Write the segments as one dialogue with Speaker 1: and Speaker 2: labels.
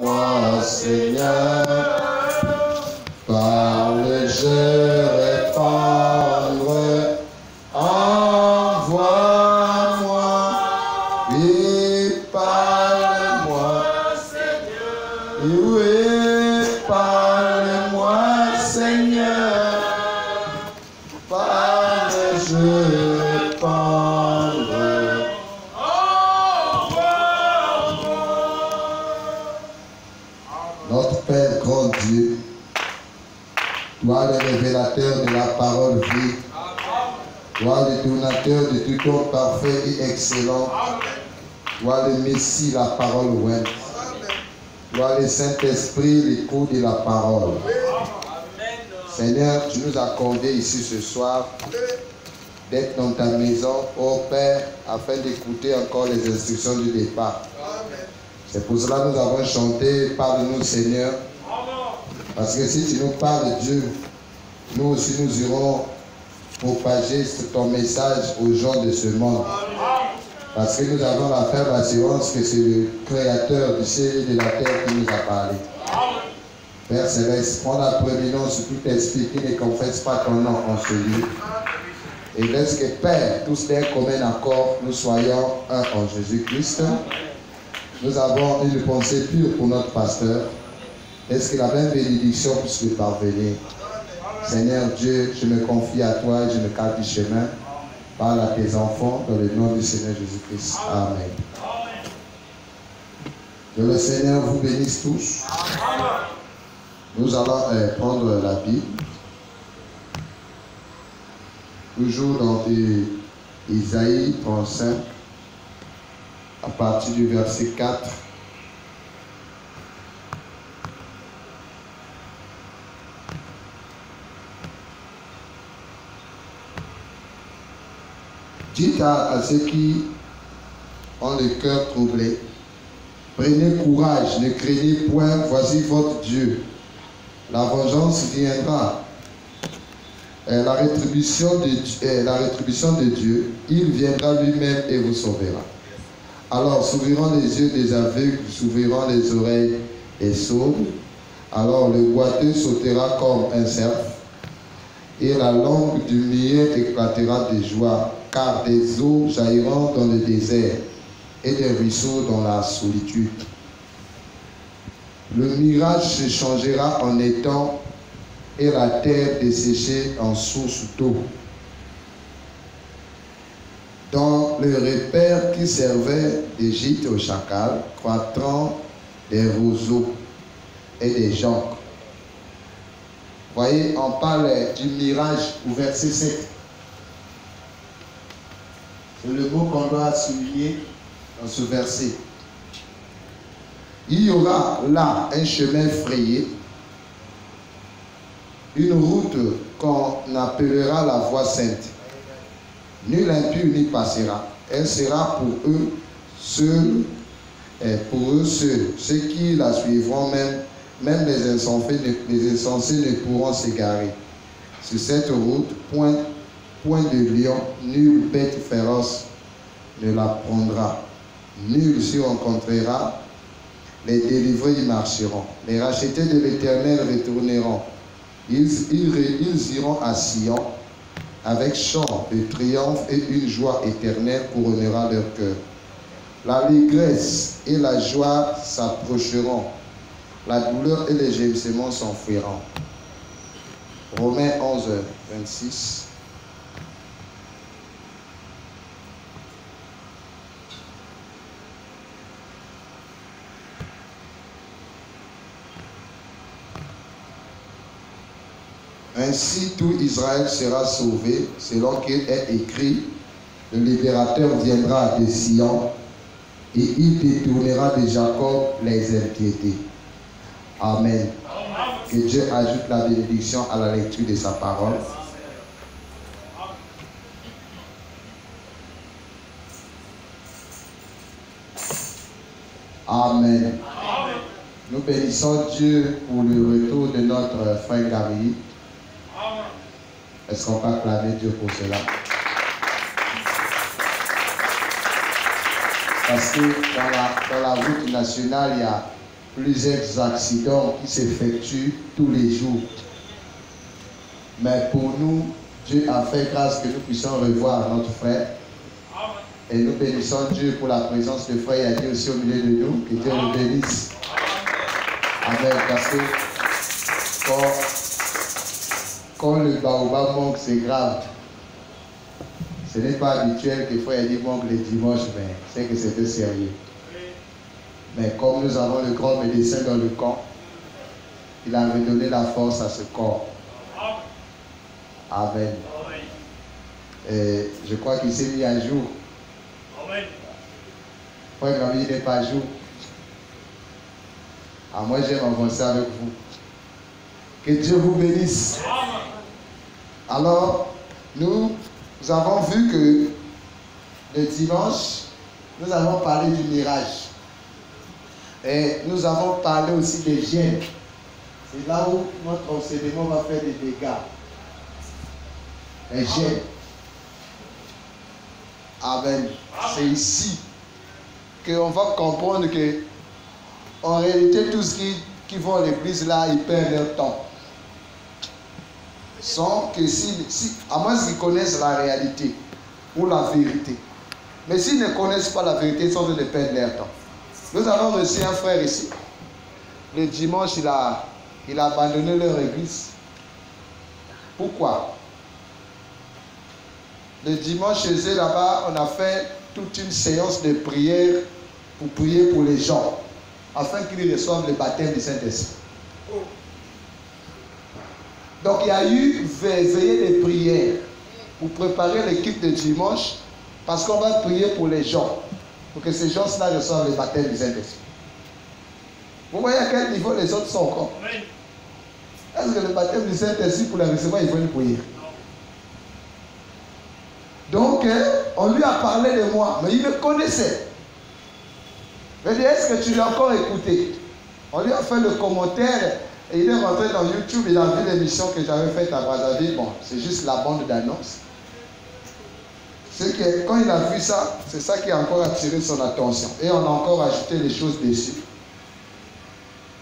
Speaker 1: moi Seigneur, parle-je répandre, envoie-moi, oui, parle-moi, Seigneur, oui, parle-moi, Seigneur, parle-je répandre. Notre Père grand Dieu, toi le révélateur de la parole vie, toi le donateur de tout don parfait et excellent, toi le Messie, la parole ointe, toi le Saint-Esprit, l'écho de la parole. Seigneur, tu nous as accordé ici ce soir d'être dans ta maison, ô Père, afin d'écouter encore les instructions du départ. C'est pour cela que nous avons chanté « Parle-nous Seigneur ». Parce que si tu nous parles Dieu, nous aussi nous irons propager ton message aux gens de ce monde. Parce que nous avons la ferme assurance que c'est le Créateur du ciel et de la terre qui nous a parlé. Père Céleste, prends la prééminence sur tout esprit qui ne confesse pas ton nom en ce lieu. Et laisse que Père, tous d'un commun accord, nous soyons un en Jésus-Christ. Nous avons une pensée pure pour notre pasteur. Est-ce que la même bénédiction puisse lui parvenir? Seigneur Dieu, je me confie à toi et je me calme du chemin. Parle à tes enfants dans le nom du Seigneur Jésus-Christ. Amen. Que le Seigneur vous bénisse tous. Nous allons prendre la Bible. Toujours dans Isaïe 35. À partir du verset 4. Dites à ceux qui ont le cœur troublé, prenez courage, ne craignez point, voici votre Dieu. La vengeance viendra. La rétribution de Dieu, il viendra lui-même et vous sauvera. Alors s'ouvriront les yeux des aveugles, s'ouvriront les oreilles des sourds. Alors le boiteux sautera comme un cerf, et la langue du muet éclatera de joie, car des eaux jailliront dans le désert, et des ruisseaux dans la solitude. Le mirage se changera en étang, et la terre desséchée en source d'eau. Dans le repère qui servait d'Égypte au chacal, croîtront des roseaux et des joncs. Voyez, on parle du mirage au verset 7. C'est le mot qu'on doit souligner dans ce verset. Il y aura là un chemin frayé, une route qu'on appellera la voie sainte. Nul impur n'y passera. Elle sera pour eux ceux qui la suivront, même les insensés ne pourront s'égarer. Sur cette route, point de lion, nulle bête féroce ne la prendra. Nul s'y rencontrera. Les délivrés y marcheront. Les rachetés de l'Éternel retourneront. Ils iront à Sion. Avec chant de triomphe et une joie éternelle couronnera leur cœur. L'allégresse et la joie s'approcheront. La douleur et les gémissements s'enfuiront. Romains 11, 26. Ainsi tout Israël sera sauvé, selon qu'il est écrit, le libérateur viendra de Sion et il détournera de Jacob les impiétés. Amen. Que Dieu ajoute la bénédiction à la lecture de sa parole. Amen. Nous bénissons Dieu pour le retour de notre frère Gary. Est-ce qu'on peut acclamer Dieu pour cela? Parce que dans la route nationale, plusieurs accidents qui s'effectuent tous les jours. Mais pour nous, Dieu a fait grâce que nous puissions revoir notre frère. Et nous bénissons Dieu pour la présence de frère Yadi aussi au milieu de nous. Que Dieu le bénisse. Amen. Parce que quand le baobab manque, c'est grave. Ce n'est pas habituel que frère Yadi manque le dimanche, mais c'est que c'était sérieux. Mais comme nous avons le grand médecin dans le camp, il a redonné la force à ce corps. Amen. Et je crois qu'il s'est mis à jour. Frère Gami n'est pas à jour. Moi j'aime avancer avec vous. Que Dieu vous bénisse. Alors, nous avons vu que le dimanche, nous avons parlé du mirage. Et nous avons parlé aussi des gènes. C'est là où notre enseignement va faire des dégâts. Les gènes. Amen. C'est ici qu'on va comprendre que en réalité, tous ceux qui vont à l'église là, ils perdent leur temps. Sans que à moins qu'ils connaissent la réalité ou la vérité. Mais s'ils ne connaissent pas la vérité, ils sont en train de perdre leur temps. Nous avons reçu un frère ici. Le dimanche, il a abandonné leur église. Pourquoi? Le dimanche, chez eux là-bas, on a fait toute une séance de prière pour prier pour les gens, afin qu'ils reçoivent le baptême du Saint-Esprit. Donc il y a eu veillée de prière pour préparer l'équipe de dimanche, parce qu'on va prier pour les gens, pour que ces gens-là reçoivent le baptême du Saint-Esprit. Vous voyez à quel niveau les autres sont encore? Est-ce que le baptême du Saint-Esprit, pour la recevoir, il faut une prière? Donc, on lui a parlé de moi, mais il me connaissait. Je lui ai dit, est-ce que tu l'as encore écouté? On lui a fait le commentaire et il est rentré dans YouTube, il a vu l'émission que j'avais faite à Brazzaville. Bon, c'est juste la bande d'annonce. C'est que quand il a vu ça, c'est ça qui a encore attiré son attention. Et on a encore ajouté des choses dessus.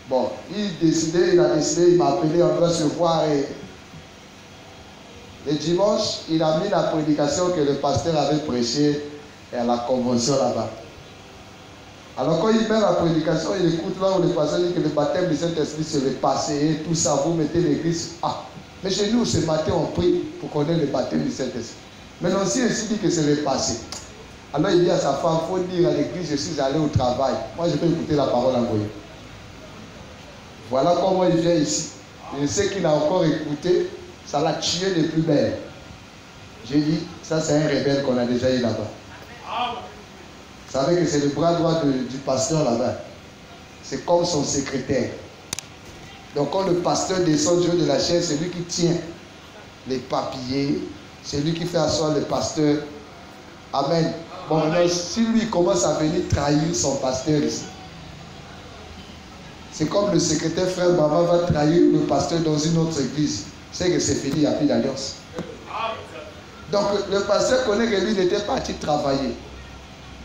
Speaker 1: Bon, il a décidé, il m'a appelé, on doit se voir. Et le dimanche, il a mis la prédication que le pasteur avait prêchée à la convention là-bas. Alors quand il met la prédication, il écoute là où le pasteur dit que le baptême du Saint-Esprit c'est le passé et tout ça, vous mettez l'église. Ah, mais chez nous ce matin on prie pour qu'on ait le baptême du Saint-Esprit. Mais l'ancien ici dit que c'est le passé. Alors il dit à sa femme, il faut dire à l'église, je suis allé au travail. Moi je peux écouter la parole en voyant. Voilà comment il vient ici. Je sais qu'il a encore écouté, ça l'a tué de plus belle. J'ai dit, ça c'est un rebelle qu'on a déjà eu là-bas. Vous savez que c'est le bras droit du pasteur là-bas. C'est comme son secrétaire. Donc quand le pasteur descend du haut de la chaise, c'est lui qui tient les papiers. C'est lui qui fait asseoir le pasteur. Amen. Bon, maintenant, si lui commence à venir trahir son pasteur ici, c'est comme le secrétaire frère Baba va trahir le pasteur dans une autre église. C'est que c'est fini, il n'y a plus d'alliance. Donc le pasteur connaît que lui, il était parti travailler.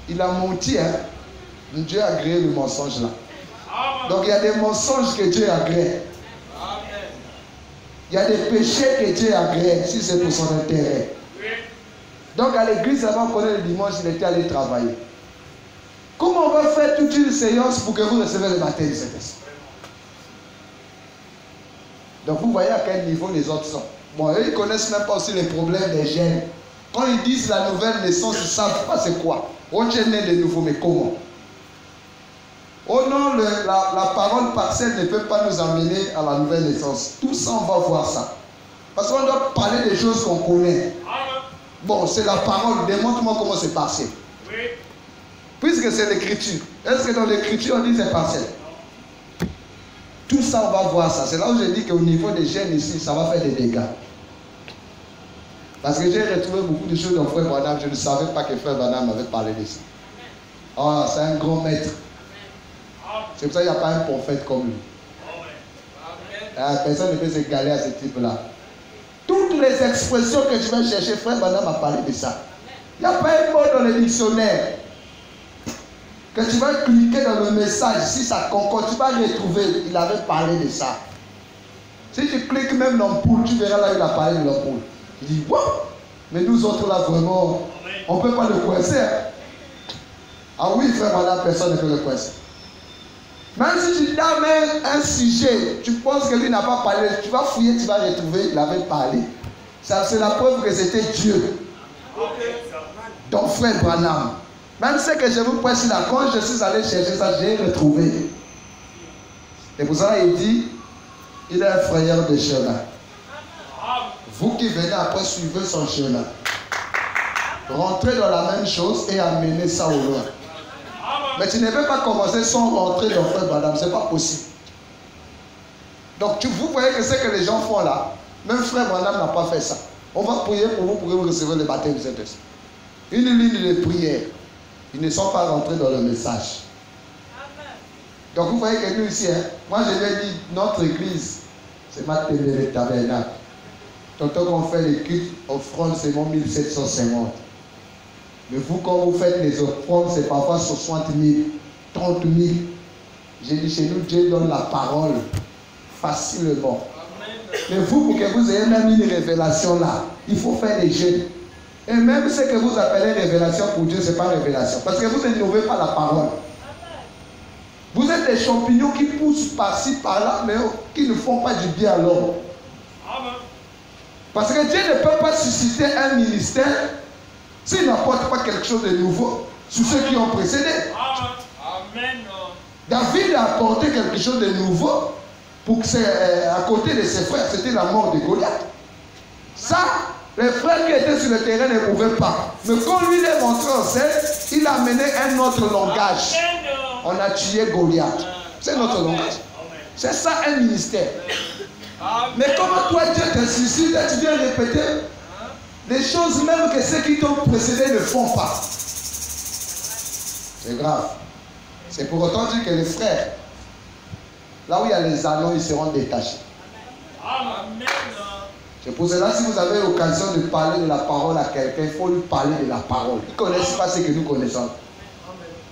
Speaker 1: Il a menti, hein. Dieu a créé le mensonge là. Donc il y a des mensonges que Dieu a créés. Il y a des péchés que Dieu a créés, si c'est pour son intérêt. Donc à l'église, avant qu'on ait le dimanche, il était allé travailler. Comment on va faire toute une séance pour que vous recevez le baptême du Saint-Esprit? Donc vous voyez à quel niveau les autres sont. Bon, eux, ils ne connaissent même pas aussi les problèmes des gènes. Quand ils disent la nouvelle naissance, ils ne savent pas c'est quoi. On est né de nouveau, mais comment? Oh non, la parole partielle ne peut pas nous amener à la nouvelle naissance. Tout ça, on va voir ça. Parce qu'on doit parler des choses qu'on connaît. Bon, c'est la parole. Démontre-moi comment c'est partiel. Puisque c'est l'écriture. Est-ce que dans l'écriture, on dit c'est partiel? Tout ça, on va voir ça. C'est là où je dis qu'au niveau des gènes ici, ça va faire des dégâts. Parce que j'ai retrouvé beaucoup de choses dans Frère Branham. Je ne savais pas que Frère Branham avait parlé de ça. Oh, c'est un grand maître. C'est pour ça qu'il n'y a pas un prophète comme lui. Personne ne peut s'égaler à ce type-là. Toutes les expressions que tu vas chercher, Frère Branham a parlé de ça. Il n'y a pas un mot dans le dictionnaire que tu vas cliquer dans le message, si ça concorde, tu vas retrouver, il avait parlé de ça. Si tu cliques même l'ampoule, tu verras là où il a parlé de l'ampoule. Tu dis, wow! Mais nous autres là, vraiment, on ne peut pas le coincer. Hein? Ah oui, frère, voilà, personne ne peut le coincer. Même si tu donnes un sujet, tu penses que lui n'a pas parlé, tu vas fouiller, tu vas retrouver, il avait parlé. C'est la preuve que c'était Dieu. Donc, frère Branham, même ce que je vous prêche là, quand je suis allé chercher ça, j'ai retrouvé. Et pour ça, il dit, il est un frayeur de chemin. Vous qui venez après, suivez son chemin. Rentrez dans la même chose et amenez ça au loin. Mais tu ne peux pas commencer sans rentrer dans frère Branham, ce n'est pas possible. Donc vous voyez que ce que les gens font là, même frère Branham n'a pas fait ça. On va prier pour vous recevoir le baptême du Saint-Esprit. Une ligne de prière. Ils ne sont pas rentrés dans le message. Donc vous voyez que nous ici, hein, moi je lui ai dit, notre église, c'est ma télé de tabernacle. Tant qu'on fait les cultes, offrandes, c'est mon 1750. Mais vous, quand vous faites les offrandes, c'est parfois 60 000, 30 000. J'ai dit, chez nous, Dieu donne la parole facilement. Mais vous, pour que vous ayez même une révélation là, il faut faire des jeûnes. Et même ce que vous appelez révélation pour Dieu, ce n'est pas révélation. Parce que vous n'innovez pas la parole. Vous êtes des champignons qui poussent par-ci, par-là, mais qui ne font pas du bien à l'homme. Parce que Dieu ne peut pas susciter un ministère s'il n'apporte pas quelque chose de nouveau sur ceux qui ont précédé. Amen. David a apporté quelque chose de nouveau pour que à côté de ses frères, c'était la mort de Goliath. Ça, les frères qui étaient sur le terrain ne pouvaient pas. Mais quand lui l'a montré en scène, il a amené un autre langage. On a tué Goliath. C'est notre langage. C'est ça un ministère. Mais comment toi Dieu te suscite et tu viens répéter des choses même que ceux qui t'ont précédé ne font pas. C'est grave. C'est pour autant dire que les frères, là où il y a les anneaux, ils seront détachés. Amen. C'est pour cela, si vous avez l'occasion de parler de la parole à quelqu'un, il faut lui parler de la parole. Ils ne connaissent pas ce que nous connaissons.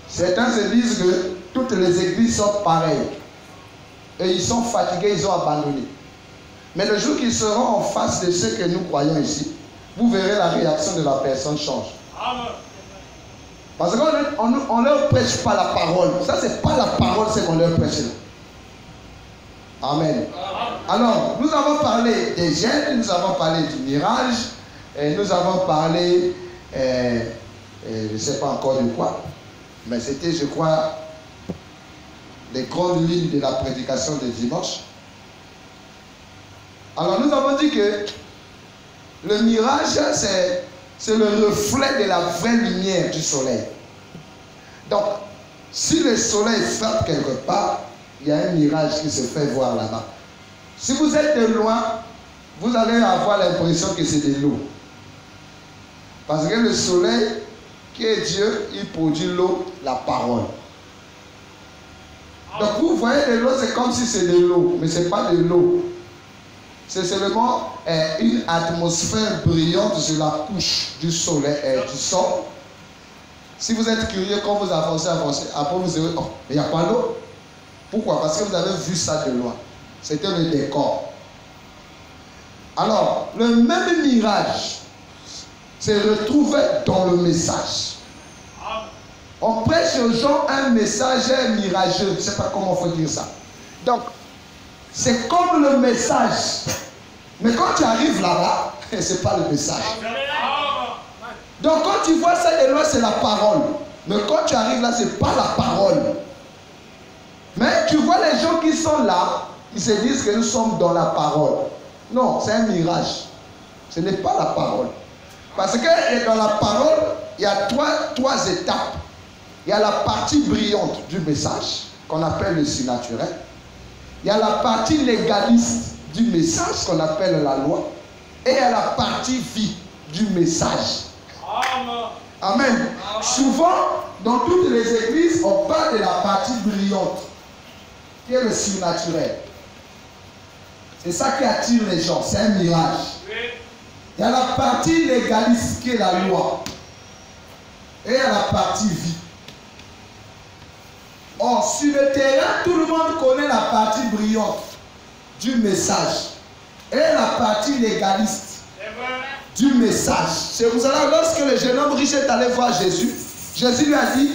Speaker 1: Certains se disent que toutes les églises sont pareilles. Et ils sont fatigués, ils ont abandonné. Mais le jour qu'ils seront en face de ce que nous croyons ici, vous verrez la réaction de la personne change. Amen. Parce qu'on ne leur prêche pas la parole. Ça, ce n'est pas la parole, c'est qu'on leur prêche là. Amen. Alors, nous avons parlé des gènes, nous avons parlé du mirage, et nous avons parlé, je ne sais pas encore de quoi, mais c'était, je crois, les grandes lignes de la prédication de dimanche. Alors, nous avons dit que le mirage, c'est le reflet de la vraie lumière du soleil. Donc, si le soleil frappe quelque part, il y a un mirage qui se fait voir là-bas. Si vous êtes de loin, vous allez avoir l'impression que c'est de l'eau. Parce que le soleil, qui est Dieu, il produit l'eau, la parole. Donc vous voyez de l'eau, c'est comme si c'est de l'eau, mais ce n'est pas de l'eau. C'est seulement une atmosphère brillante sur la couche du soleil, du sol. Si vous êtes curieux, quand vous avancez, après vous direz, oh, mais il n'y a pas d'eau. Pourquoi? Parce que vous avez vu ça de loin. C'était le décor. Alors, le même mirage se retrouve dans le message. On prêche aux gens un message mirageux. Je ne sais pas comment il faut dire ça. Donc, c'est comme le message. Mais quand tu arrives là-bas, ce n'est pas le message. Donc, quand tu vois ça de loin, c'est la parole. Mais quand tu arrives là, ce n'est pas la parole. Mais tu vois les gens qui sont là, ils se disent que nous sommes dans la parole. Non, c'est un mirage. Ce n'est pas la parole. Parce que dans la parole, il y a trois étapes. Il y a la partie brillante du message, qu'on appelle le surnaturel. Il y a la partie légaliste du message, qu'on appelle la loi. Et il y a la partie vie du message. Amen. Amen. Souvent, dans toutes les églises, on parle de la partie brillante, qui est le surnaturel. C'est ça qui attire les gens, c'est un mirage. Il y a la partie légaliste qui est la loi. Et il y a la partie vie.
Speaker 2: Or, sur le terrain, tout le monde connaît la partie brillante du message et la partie légaliste du message. C'est pour cela, lorsque le jeune homme riche est allé voir Jésus, Jésus lui a dit,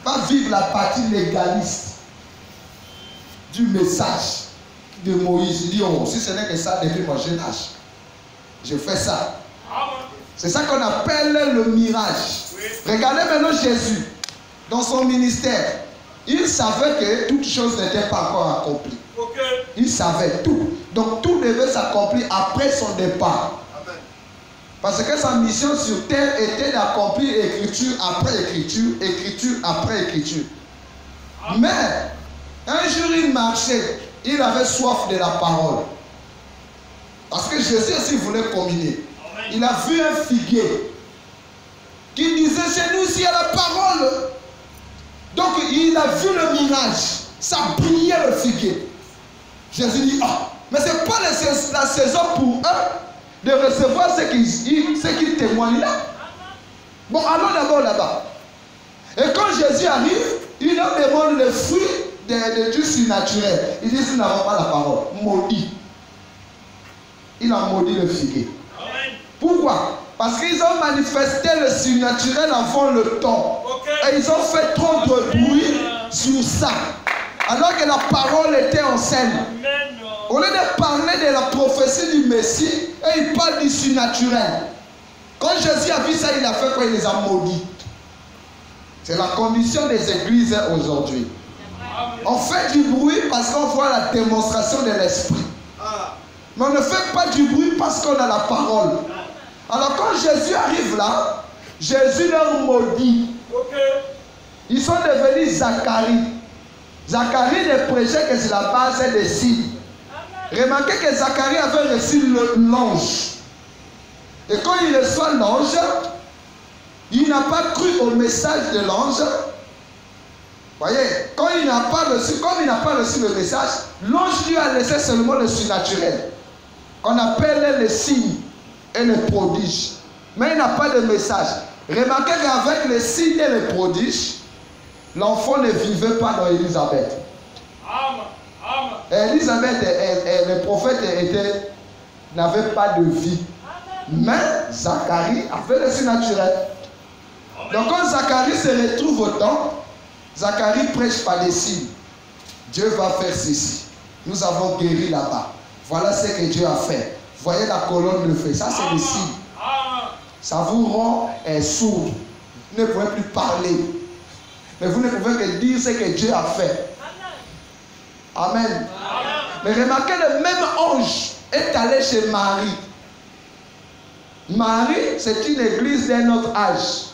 Speaker 2: va vivre la partie légaliste du message de Moïse. Il dit, oh, si ce n'est que ça depuis mon jeune âge, je fais ça. C'est ça qu'on appelle le mirage. Regardez maintenant Jésus, dans son ministère. Il savait que toute chose n'était pas encore accomplie. Il savait tout. Donc tout devait s'accomplir après son départ. Parce que sa mission sur terre était d'accomplir écriture après écriture, écriture après écriture. Mais un jour il marchait, il avait soif de la parole. Parce que Jésus aussi voulait communier. Il a vu un figuier qui disait chez nous s'il y a la parole. Donc il a vu le mirage. Ça brillait le figuier. Jésus dit, ah, mais ce n'est pas la saison pour eux de recevoir ce qu'ils témoignent là. Bon, allons d'abord là-bas. Et quand Jésus arrive, il leur demande le fruit du surnaturel. Il dit, si nous n'avons pas la parole, maudit. Il a maudit le figuier. Pourquoi? Parce qu'ils ont manifesté le surnaturel avant le temps. Et ils ont fait trop de bruit sur ça. Alors que la parole était en scène. Au lieu de parler de la prophétie du Messie, et il parle du surnaturel. Quand Jésus a vu ça, il a fait quoi? Il les a maudits. C'est la condition des églises aujourd'hui. On fait du bruit parce qu'on voit la démonstration de l'esprit. Mais on ne fait pas du bruit parce qu'on a la parole. Alors quand Jésus arrive là, Jésus leur maudit. Ils sont devenus Zacharie. Zacharie ne prêchait que sur la base des signes. Remarquez que Zacharie avait reçu l'ange. Et quand il reçoit l'ange, il n'a pas cru au message de l'ange. Voyez, comme il n'a pas reçu le message, l'ange lui a laissé seulement le surnaturel, qu'on appelle les signes et les prodiges. Mais il n'a pas de message. Remarquez qu'avec les signes et les prodiges, l'enfant ne vivait pas dans Élisabeth. Élisabeth et le prophète n'avaient pas de vie. Mais Zacharie avait le surnaturel. Donc quand Zacharie se retrouve au temple, Zacharie prêche par des signes. Dieu va faire ceci. Nous avons guéri là-bas. Voilà ce que Dieu a fait. Voyez la colonne de feu. Ça, c'est des signes. Ça vous rend sourd. Vous ne pouvez plus parler. Mais vous ne pouvez que dire ce que Dieu a fait. Amen. Mais remarquez, le même ange est allé chez Marie. Marie, c'est une église d'un autre âge.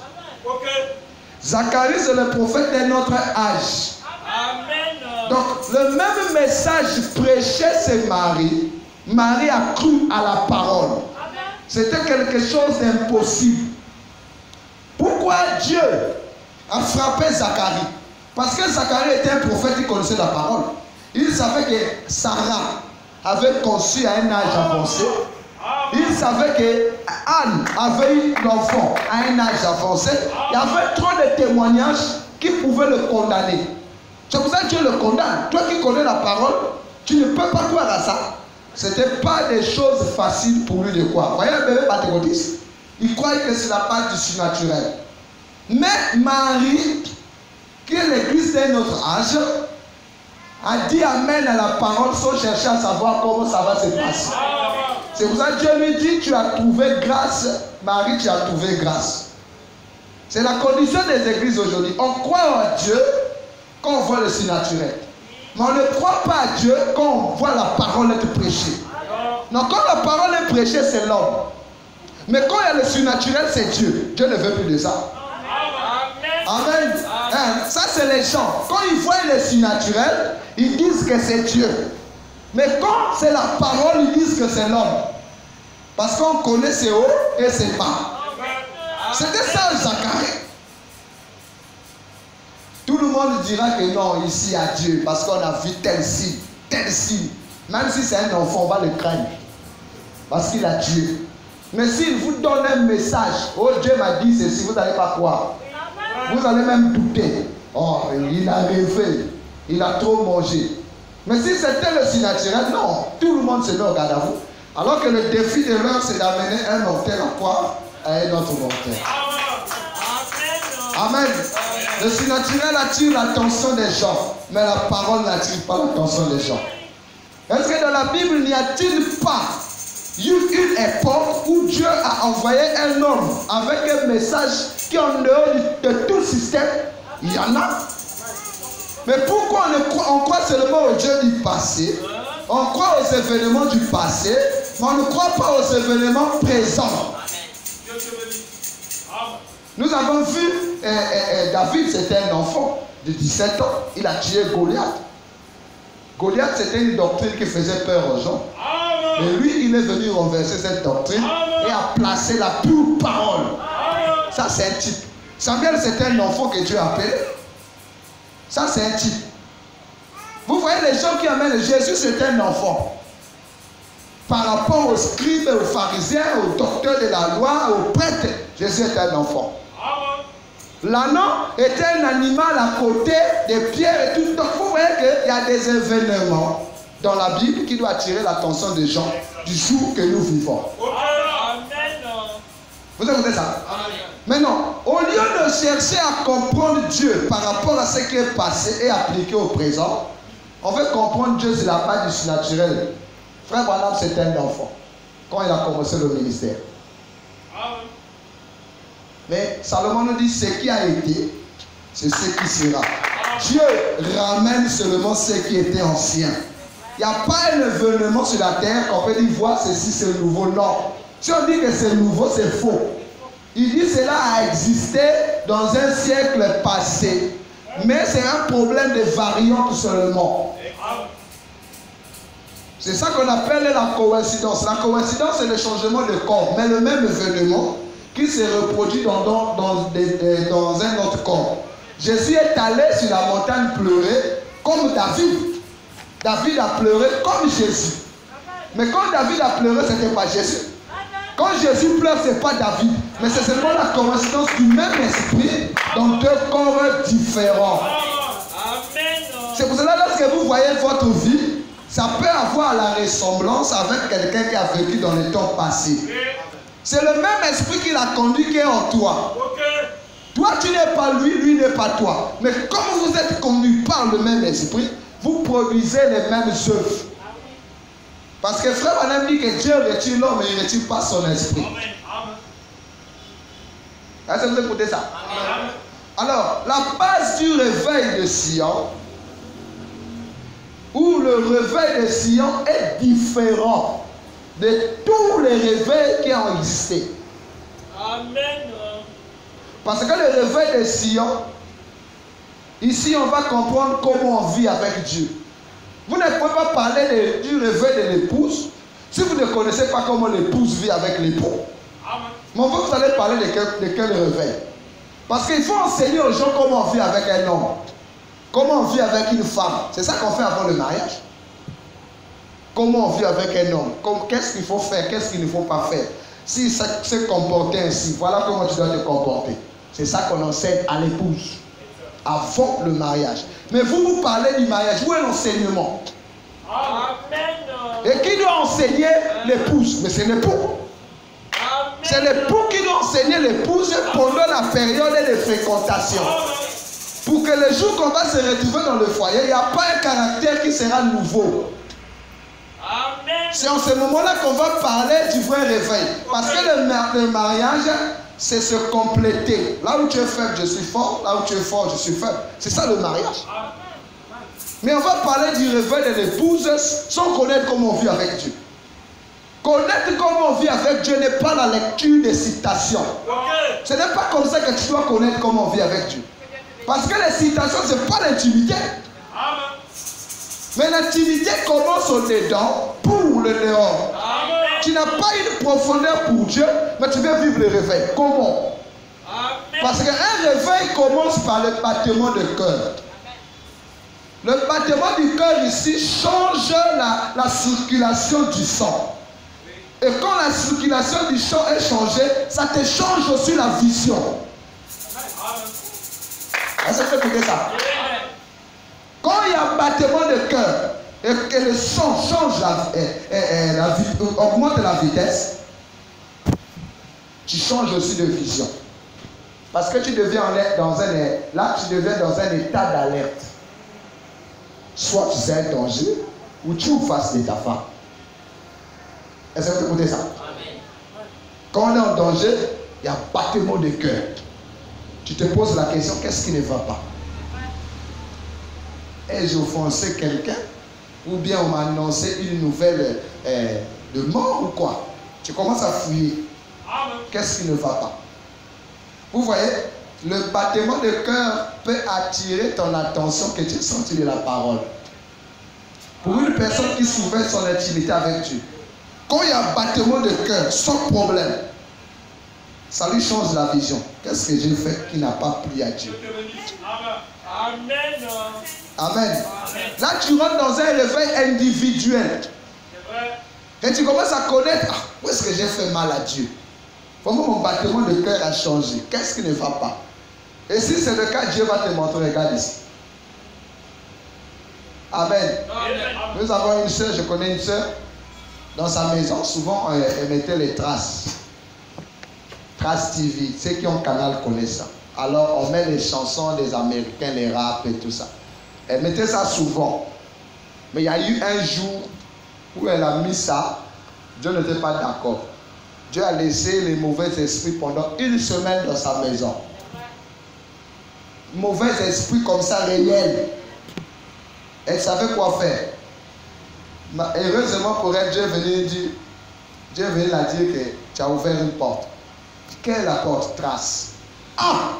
Speaker 2: Zacharie, c'est le prophète d'un autre âge. Donc, le même message prêché, c'est Marie. Marie a cru à la parole. C'était quelque chose d'impossible. Pourquoi Dieu a frappé Zacharie? Parce que Zacharie était un prophète qui connaissait la parole. Il savait que Sarah avait conçu à un âge avancé. Il savait que Anne avait eu l'enfant à un âge avancé. Il y avait trop de témoignages qui pouvaient le condamner. C'est pour ça que Dieu le condamne. Toi qui connais la parole, tu ne peux pas croire à ça. Ce n'était pas des choses faciles pour lui de croire. Voyez un bébé pentecôtiste, il croyait que c'est la part du surnaturel. Mais Marie, qui est l'église d'un autre âge, a dit amen à la parole sans chercher à savoir comment ça va se passer. C'est pour ça que Dieu lui dit, tu as trouvé grâce. Marie, tu as trouvé grâce. C'est la condition des églises aujourd'hui. On croit en Dieu quand on voit le surnaturel. Mais on ne croit pas à Dieu quand on voit la parole être prêchée. Donc quand la parole est prêchée, c'est l'homme. Mais quand il y a le surnaturel, c'est Dieu. Dieu ne veut plus de ça. Amen. Ça, c'est les gens. Quand ils voient le surnaturel, ils disent que c'est Dieu. Mais quand c'est la parole, ils disent que c'est l'homme. Parce qu'on connaît ses hauts et ses bas. C'était ça, Zacharie. Tout le monde dira que non, ici, il y a Dieu. Parce qu'on a vu tel signe, tel signe. Même si c'est un enfant, on va le craindre. Parce qu'il a Dieu. Mais s'il vous donne un message, oh Dieu m'a dit ceci, vous n'allez pas croire. Vous allez même douter. Oh, il a rêvé. Il a trop mangé. Mais si c'était le surnaturel, non. Tout le monde se met au garde à vous. Alors que le défi de l'heure, c'est d'amener un mortel à quoi? À un autre mortel. Amen. Le surnaturel attire l'attention des gens, mais la parole n'attire pas l'attention des gens. Est-ce que dans la Bible, n'y a-t-il pas eu une époque où Dieu a envoyé un homme avec un message qui est en dehors de tout système? Il y en a. Mais pourquoi on croit seulement au Dieu du passé? On croit aux événements du passé, mais on ne croit pas aux événements présents. Nous avons vu David, c'était un enfant de 17 ans. Il a tué Goliath. Goliath, c'était une doctrine qui faisait peur aux gens. Et lui, il est venu renverser cette doctrine et a placé la pure parole. Ça, c'est un type. Samuel, c'était un enfant que Dieu a appelé. Ça, c'est un type. Vous voyez les gens qui amènent Jésus, c'était un enfant. Par rapport aux scribes, aux pharisiens, aux docteurs de la loi, aux prêtres, Jésus était un enfant. L'ânon était un animal à côté des pierres et tout. Donc vous voyez qu'il y a des événements dans la Bible qui doivent attirer l'attention des gens du jour que nous vivons. Vous écoutez ça? Maintenant, au lieu de chercher à comprendre Dieu par rapport à ce qui est passé et appliqué au présent, on veut comprendre Dieu sur la base du surnaturel. Frère Branham, c'était un enfant quand il a commencé le ministère. Mais Salomon nous dit ce qui a été, c'est ce qui sera. Dieu ramène seulement ce qui était ancien. Il n'y a pas un événement sur la terre qu'on peut dire voir ceci c'est nouveau. Non. Si on dit que c'est nouveau, c'est faux. Il dit cela a existé dans un siècle passé. Mais c'est un problème de variante seulement. C'est ça qu'on appelle la coïncidence. La coïncidence, c'est le changement de corps. Mais le même événement qui se reproduit dans un autre corps. Jésus est allé sur la montagne pleurer comme David. David a pleuré comme Jésus. Mais quand David a pleuré, ce n'était pas Jésus. Quand Jésus pleure, ce n'est pas David. Mais c'est seulement la coïncidence du même esprit dans deux corps différents. C'est pour cela que lorsque vous voyez votre vie, ça peut avoir la ressemblance avec quelqu'un qui a vécu dans le temps passé. C'est le même esprit qui l'a conduit qui est en toi. Toi, tu n'es pas lui, lui n'est pas toi. Mais comme vous êtes conduit par le même esprit, vous produisez les mêmes œuvres. Parce que frère Madame dit que Dieu retire l'homme et il ne retire pas son esprit. Est-ce que vous écoutez ça? Alors, la base du réveil de Sion, où le réveil de Sion est différent de tous les réveils qui ont existé.
Speaker 3: Amen.
Speaker 2: Parce que le réveil de Sion, ici on va comprendre comment on vit avec Dieu. Vous ne pouvez pas parler du réveil de l'épouse si vous ne connaissez pas comment l'épouse vit avec l'époux. Mais vous allez parler de quel réveil? Parce qu'il faut enseigner aux gens comment on vit avec un homme. Comment on vit avec une femme. C'est ça qu'on fait avant le mariage. Comment on vit avec un homme. Qu'est-ce qu'il faut faire, qu'est-ce qu'il ne faut pas faire. Si ça se comporter ainsi, voilà comment tu dois te comporter. C'est ça qu'on enseigne à l'épouse. Avant le mariage. Mais vous parlez du mariage. Où est l'enseignement? Et qui doit enseigner l'épouse? Mais c'est l'époux. C'est l'époux qui doit enseigner l'épouse pendant la période de fréquentation. Pour que le jour qu'on va se retrouver dans le foyer, il n'y a pas un caractère qui sera nouveau. C'est en ce moment-là qu'on va parler du vrai réveil. Parce que le mariage, c'est se compléter. Là où tu es faible, je suis fort. Là où tu es fort, je suis faible. C'est ça le mariage. Mais on va parler du réveil de l'épouse sans connaître comment on vit avec Dieu. Connaître comment on vit avec Dieu n'est pas la lecture des citations. Ce n'est pas comme ça que tu dois connaître comment on vit avec Dieu. Parce que les citations, ce n'est pas l'intimité. Mais l'intimité commence au dedans pour le dehors. Tu n'as pas une profondeur pour Dieu, mais tu veux vivre le réveil. Comment? Parce qu'un réveil commence par le battement de cœur. Le battement du cœur ici change la circulation du sang. Et quand la circulation du sang est changée, ça te change aussi la vision. Est-ce que vous écoutez ça? Quand il y a un battement de cœur et que le sang change augmente la vitesse, tu changes aussi de vision. Parce que tu deviens dans un état d'alerte. Soit tu sais un danger, ou tu es face de ta femme. Est-ce que vous écoutez ça? Amen. Quand on est en danger, il y a un battement de cœur. Tu te poses la question, qu'est-ce qui ne va pas? Ai-je offensé quelqu'un? Ou bien on m'a annoncé une nouvelle de mort ou quoi? Tu commences à fouiller. Qu'est-ce qui ne va pas? Vous voyez, le battement de cœur peut attirer ton attention que tu as senti de la parole. Pour une personne qui souvient son intimité avec Dieu, quand il y a un battement de cœur, sans problème, ça lui change la vision. Qu'est-ce que j'ai fait qui n'a pas plu à Dieu?
Speaker 3: Amen.
Speaker 2: Amen. Là, tu rentres dans un réveil individuel. Et tu commences à connaître, où est-ce que j'ai fait mal à Dieu? Vraiment, mon battement de cœur a changé. Qu'est-ce qui ne va pas? Et si c'est le cas, Dieu va te montrer. Regarde ici. Amen. Nous avons une soeur, je connais une soeur. Dans sa maison, souvent, elle mettait les traces. Traces TV. Ceux qui ont canal connaissent ça. Alors, on met les chansons des Américains, les rap et tout ça. Elle mettait ça souvent. Mais il y a eu un jour où elle a mis ça. Dieu n'était pas d'accord. Dieu a laissé les mauvais esprits pendant une semaine dans sa maison. Mauvais esprits comme ça, réels. Elle savait quoi faire. Heureusement pour elle, Dieu venait la dire que tu as ouvert une porte. Quelle est la porte? Trace. Ah!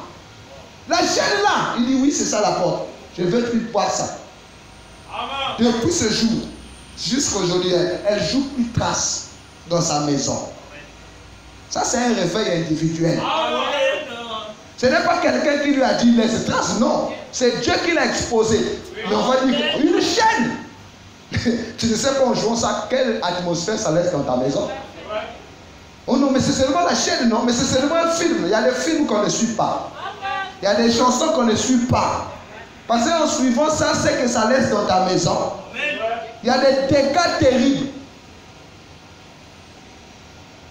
Speaker 2: La chaîne là! Il dit oui, c'est ça la porte. Je ne veux plus voir ça. Amen. Depuis ce jour, jusqu'à aujourd'hui, elle joue plus trace dans sa maison. Ça, c'est un réveil individuel. Amen. Ce n'est pas quelqu'un qui lui a dit laisse trace, non. C'est Dieu qui l'a exposé. Mais on va dire une chaîne. Tu ne sais pas en jouant ça, quelle atmosphère ça laisse dans ta maison. Oh non, mais c'est seulement la chaîne, non. Mais c'est seulement un film. Il y a des films qu'on ne suit pas. Il y a des chansons qu'on ne suit pas. Parce qu'en suivant ça, c'est que ça laisse dans ta maison. Il y a des dégâts terribles.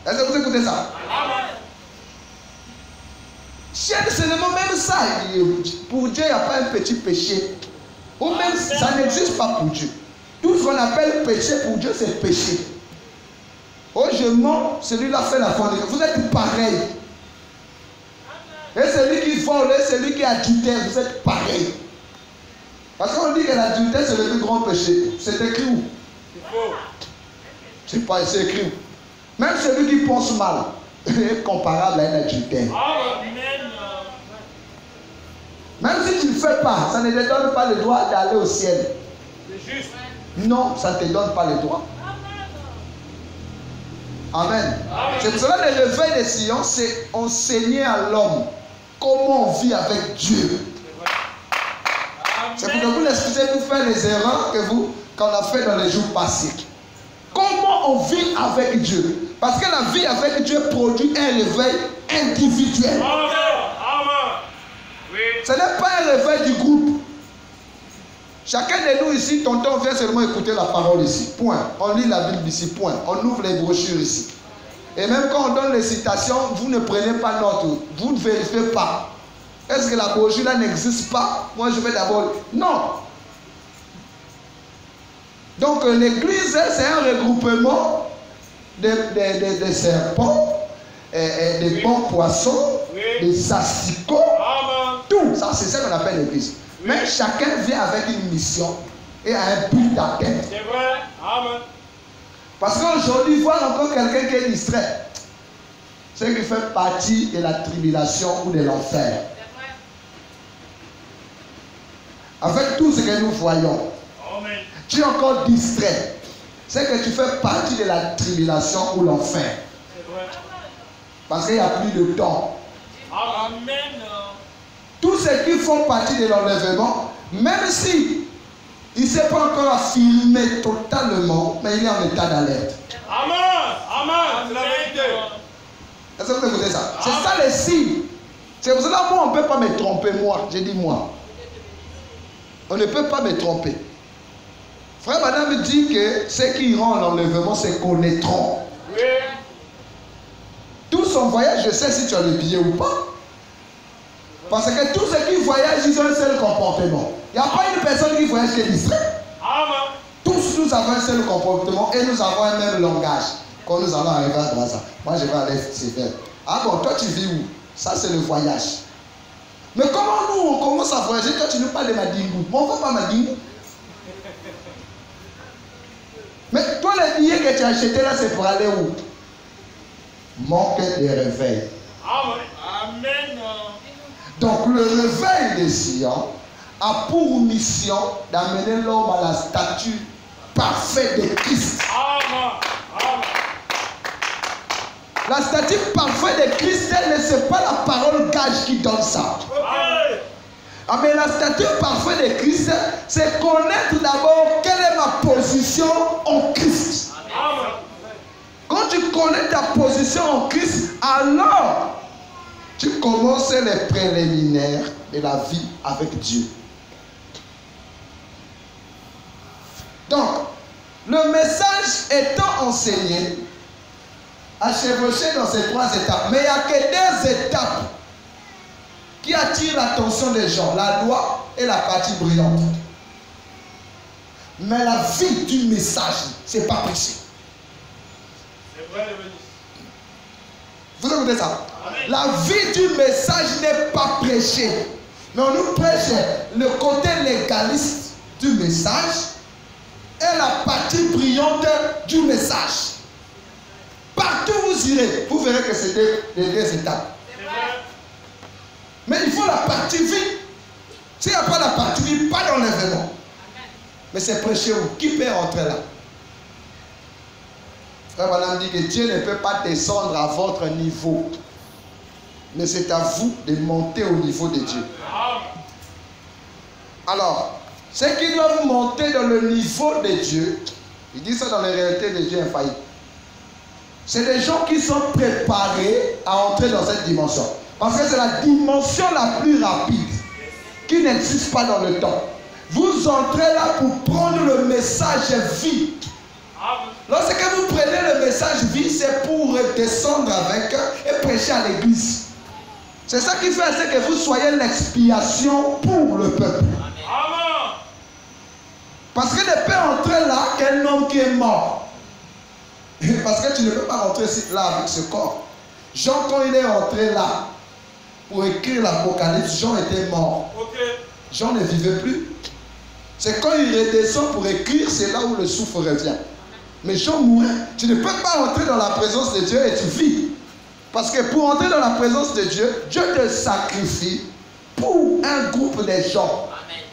Speaker 2: Est-ce que vous écoutez ça? Chaîne, seulement même ça. Pour Dieu, il n'y a pas un petit péché. Ou même ça n'existe pas pour Dieu. Tout ce qu'on appelle péché pour Dieu, c'est péché. Oh, je mens, celui-là fait la fornication. Vous êtes pareil. Et celui qui vole, et celui qui adultère, vous êtes pareil. Parce qu'on dit que l'adultère, c'est le plus grand péché. C'est écrit où? C'est pas écrit où? Même celui qui pense mal est comparable à un adultère. Même si tu ne le fais pas, ça ne te donne pas le droit d'aller au ciel. C'est juste. Non, ça ne te donne pas le droit. Amen. C'est pour cela que le réveil des Sion, c'est enseigner à l'homme comment on vit avec Dieu. C'est pour que vous l'excusez pour faire les erreurs qu'on a fait dans les jours passés. Comment on vit avec Dieu? Parce que la vie avec Dieu produit un réveil individuel. Ce n'est pas un réveil du groupe. Chacun de nous ici, tonton vient seulement écouter la parole ici. Point. On lit la Bible ici. Point. On ouvre les brochures ici. Et même quand on donne les citations, vous ne prenez pas note. Vous ne vérifiez pas. Est-ce que la brochure là n'existe pas? Moi je vais d'abord... Non. Donc l'église, c'est un regroupement de serpents, des bons poissons, des asticots. Tout. Ça, c'est ça qu'on appelle l'église. Mais chacun vient avec une mission et un but d'atteindre. C'est vrai. Amen. Parce qu'aujourd'hui, voir encore quelqu'un qui est distrait, c'est qu'il fait partie de la tribulation ou de l'enfer. Avec tout ce que nous voyons, amen, tu es encore distrait. C'est que tu fais partie de la tribulation ou l'enfer. Parce qu'il n'y a plus de temps. Amen. Tous ceux qui font partie de l'enlèvement, même si il ne s'est pas encore affirmé totalement, mais il est en état d'alerte. Amen. Amen. C'est la vérité. Est-ce que vous écoutez ça? C'est ça le signe. C'est pour cela que moi, on ne peut pas me tromper, moi. J'ai dit moi. On ne peut pas me tromper. Frère Madame dit que ceux qui iront à l'enlèvement se connaîtront.
Speaker 3: Oui.
Speaker 2: Tout son voyage, je sais si tu as le billet ou pas. Parce que tous ceux qui voyagent, ils ont un seul comportement. Il n'y a pas une personne qui voyage qui est distrait.
Speaker 3: Amen.
Speaker 2: Tous nous avons un seul comportement et nous avons un même langage. Quand nous allons arriver à Brazza, moi je vais aller sévère. Ah bon, toi tu vis où? Ça c'est le voyage. Mais comment nous on commence à voyager? Toi tu nous parles de Madingou. Moi on ne va pas Madingou. Mais toi le billet que tu as acheté là c'est pour aller où? Manque de réveil.
Speaker 3: Amen. Amen.
Speaker 2: Donc le réveil des Sion a pour mission d'amener l'homme à la statue parfaite de Christ.
Speaker 3: Amen. Amen.
Speaker 2: La statue parfaite de Christ, ce n'est pas la parole gage qui donne ça.
Speaker 3: Okay.
Speaker 2: Ah, mais la statue parfaite de Christ, c'est connaître d'abord quelle est ma position en Christ.
Speaker 3: Amen.
Speaker 2: Quand tu connais ta position en Christ, alors tu commences les préliminaires de la vie avec Dieu. Donc, le message étant enseigné, à chevaucher dans ces 3 étapes. Mais il n'y a que 2 étapes qui attirent l'attention des gens, la loi et la partie brillante. Mais la vie du message, ce n'est pas prêché.
Speaker 3: C'est vrai, le béni.
Speaker 2: Vous écoutez ça?
Speaker 3: Amen.
Speaker 2: La vie du message n'est pas prêchée. Mais on nous prêche le côté légaliste du message et la partie brillante du message. Partout où vous irez, vous verrez que c'est les 2 étapes.
Speaker 3: C'est vrai.
Speaker 2: Mais il faut la partie vie. S'il n'y a pas la partie vie, pas dans l'événement. Mais c'est prêché où? Qui peut entrer là? Frère Madame dit que Dieu ne peut pas descendre à votre niveau. Mais c'est à vous de monter au niveau de Dieu.
Speaker 3: Amen.
Speaker 2: Alors, ceux qui doivent monter dans le niveau de Dieu, il dit ça dans les réalités de Dieu infaillible. C'est des gens qui sont préparés à entrer dans cette dimension. Parce que c'est la dimension la plus rapide qui n'existe pas dans le temps. Vous entrez là pour prendre le message vie.
Speaker 3: Amen.
Speaker 2: Lorsque vous prenez le message vie, c'est pour descendre avec et prêcher à l'église. C'est ça qui fait c'est que vous soyez l'expiation pour le peuple.
Speaker 3: Amen.
Speaker 2: Parce que ne peut entrer là qu'un homme qui est mort. Parce que tu ne peux pas rentrer là avec ce corps. Jean, quand il est entré là pour écrire l'Apocalypse, Jean était mort.
Speaker 3: Ok.
Speaker 2: Jean ne vivait plus. C'est quand il redescend pour écrire, c'est là où le souffle revient. Mais Jean mourait. Tu ne peux pas entrer dans la présence de Dieu et tu vis. Parce que pour entrer dans la présence de Dieu, Dieu te sacrifie pour un groupe de gens.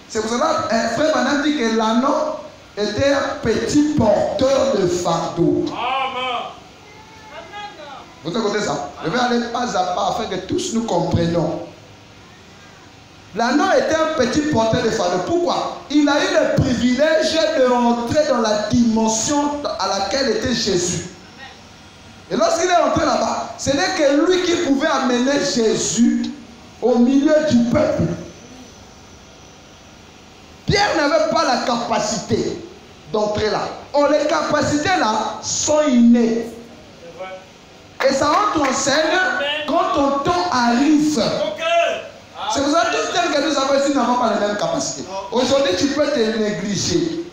Speaker 2: C'est pour cela que frère Madame dit que l'anneau était un petit porteur de fardeau.
Speaker 3: Amen.
Speaker 2: Vous écoutez ça? Je vais aller pas à pas afin que tous nous comprenions. L'anneau était un petit porteur de fardeau. Pourquoi? Il a eu le privilège de rentrer dans la dimension à laquelle était Jésus. Et lorsqu'il est entré là-bas, ce n'est que lui qui pouvait amener Jésus au milieu du peuple. Pierre n'avait pas la capacité d'entrer là. Oh, les capacités là sont innées. Et ça entre en scène quand ton temps arrive.
Speaker 3: Ok.
Speaker 2: C'est pour ça que tous tels que nous avons ici n'avons pas les mêmes capacités. Aujourd'hui, tu peux te négliger.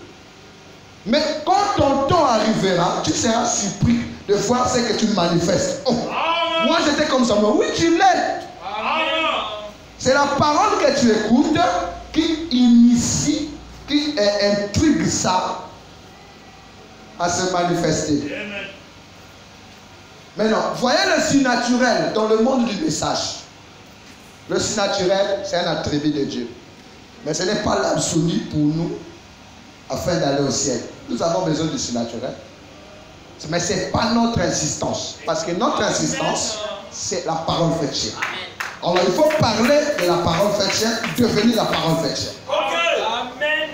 Speaker 2: Mais quand ton temps arrivera, tu seras surpris de voir ce que tu manifestes. Oh, moi j'étais comme ça. Mais oui, tu l'es.
Speaker 3: Amen.
Speaker 2: C'est la parole que tu écoutes qui initie, qui intrigue ça à se manifester.
Speaker 3: Amen.
Speaker 2: Maintenant, voyez le surnaturel dans le monde du message. Le surnaturel, c'est un attribut de Dieu. Mais ce n'est pas l'absolu pour nous afin d'aller au ciel. Nous avons besoin du surnaturel. Mais ce n'est pas notre insistance. Parce que notre insistance, c'est la parole faite chair. Alors il faut parler de la parole faite chair, devenir la parole faite chair.
Speaker 3: Ok. Amen.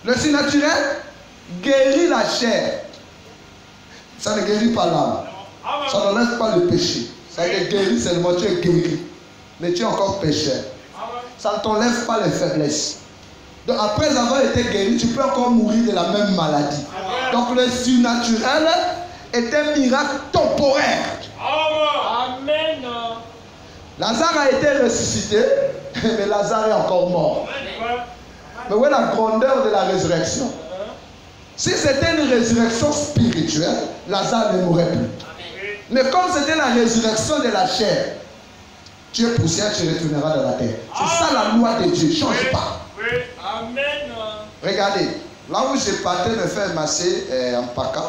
Speaker 2: Le surnaturel guérit la chair. Ça ne guérit pas l'âme.
Speaker 3: Amen.
Speaker 2: Ça n'enlève pas le péché. Ça te guérit seulement, tu es guéri. Mais tu es encore pécheur.
Speaker 3: Amen.
Speaker 2: ça ne t'enlève pas les faiblesses. Donc après avoir été guéri, tu peux encore mourir de la même maladie. Donc le surnaturel est un miracle temporaire.
Speaker 3: Amen.
Speaker 2: Lazare a été ressuscité, mais Lazare est encore mort. Mais où est la grandeur de la résurrection? Si c'était une résurrection spirituelle, Lazare ne mourrait plus. Mais comme c'était la résurrection de la chair, tu es poussière, tu retourneras dans la terre. C'est ça la loi de Dieu, ne change pas.
Speaker 3: Amen.
Speaker 2: Regardez, là où je partais me faire masser en Paka,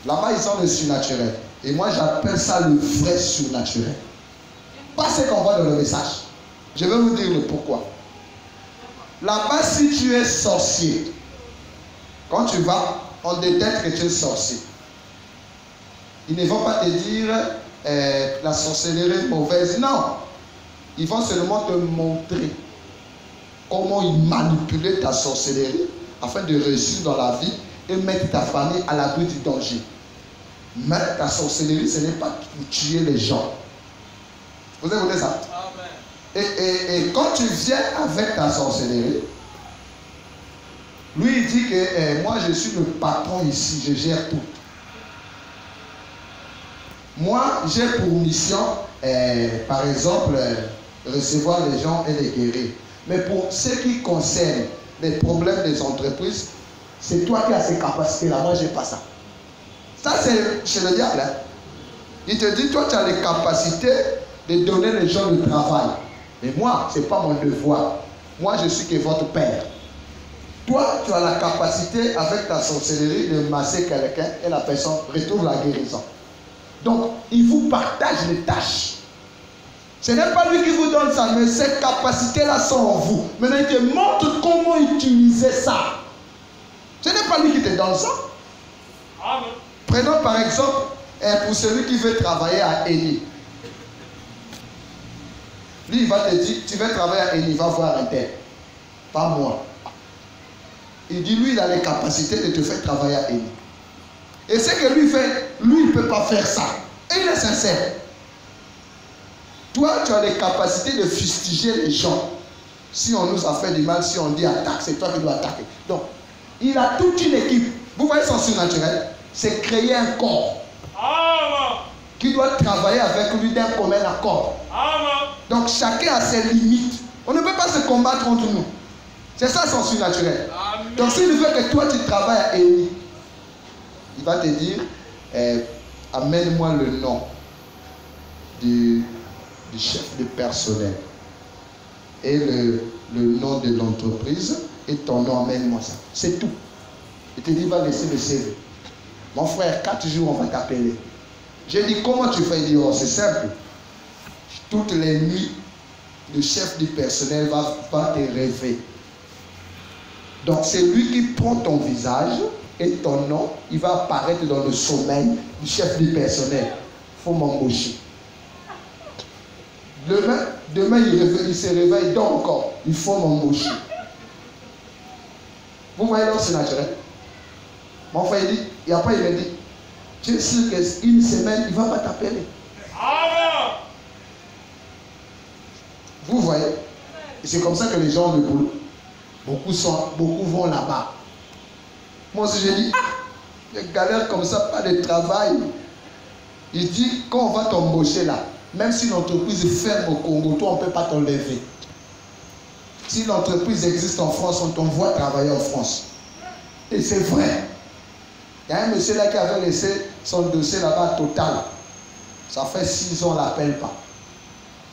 Speaker 2: là-bas ils ont le surnaturel. Et moi j'appelle ça le vrai surnaturel. Pas ce qu'on voit dans le message. Je vais vous dire le pourquoi. Là-bas, si tu es sorcier, quand tu vas, on détecte que tu es sorcier. Ils ne vont pas te dire la sorcellerie est mauvaise. Non. Ils vont seulement te montrer comment ils manipulent ta sorcellerie afin de réussir dans la vie et mettre ta famille à l'abri du danger. Mais ta sorcellerie, ce n'est pas pour tuer les gens. Vous écoutez ça? Et quand tu viens avec ta sorcellerie, lui il dit que moi je suis le patron ici, je gère tout. Moi j'ai pour mission, par exemple, recevoir les gens et les guérir. Mais pour ce qui concerne les problèmes des entreprises, c'est toi qui as ces capacités-là, moi j'ai pas ça. Ça c'est chez le diable. Hein? Il te dit, toi tu as les capacités de donner les gens le travail. Mais moi, ce n'est pas mon devoir. Moi, je suis que votre père. Toi, tu as la capacité, avec ta sorcellerie, de masser quelqu'un et la personne retrouve la guérison. Donc, il vous partage les tâches. Ce n'est pas lui qui vous donne ça, mais ces capacités-là sont en vous. Maintenant, il te montre comment utiliser ça. Ce n'est pas lui qui te donne ça.
Speaker 3: Amen.
Speaker 2: Prenons par exemple, pour celui qui veut travailler à Élie. Lui, il va te dire, tu veux travailler à Élie, il va voir un tel. Pas moi. Il dit, lui, il a les capacités de te faire travailler à Élie. Et ce que lui fait, lui, il ne peut pas faire ça. Et il est sincère. Toi, tu as les capacités de fustiger les gens. Si on nous a fait du mal, si on dit attaque, c'est toi qui dois attaquer. Donc, il a toute une équipe. Vous voyez son surnaturel? C'est créer un corps.
Speaker 3: Amen.
Speaker 2: Qui doit travailler avec lui d'un commun accord.
Speaker 3: Amen.
Speaker 2: Donc chacun a ses limites. On ne peut pas se combattre entre nous. C'est ça son surnaturel.
Speaker 3: Amen.
Speaker 2: Donc s'il veut que toi tu travailles à Élie, il va te dire, amène-moi le nom du chef de personnel et le nom de l'entreprise et ton nom, amène-moi ça. C'est tout. Il te dit, va laisser le CV. Mon frère, 4 jours, on va t'appeler. J'ai dit, comment tu fais? Il dit, oh, c'est simple. Toutes les nuits, le chef du personnel va te rêver. Donc, c'est lui qui prend ton visage et ton nom, il va apparaître dans le sommeil du chef du personnel. Il faut m'embaucher. Demain il se réveille, il dort encore. Il faut m'embaucher. Vous voyez là, c'est naturel. Mon frère, il dit, et après il me dit, tu es sûr qu'une semaine, il ne va pas t'appeler.
Speaker 3: Amen.
Speaker 2: Vous voyez? Et c'est comme ça que les gens ont le boulot. Beaucoup vont là-bas. Moi aussi, j'ai dit, des galères comme ça, pas de travail. Il dit, quand on va t'embaucher là, même si l'entreprise ferme au Congo, toi, on ne peut pas t'enlever. Si l'entreprise existe en France, on t'envoie travailler en France. Et c'est vrai. Il y a un monsieur là qui avait laissé son dossier là-bas total. Ça fait 6 ans, on ne l'appelle pas.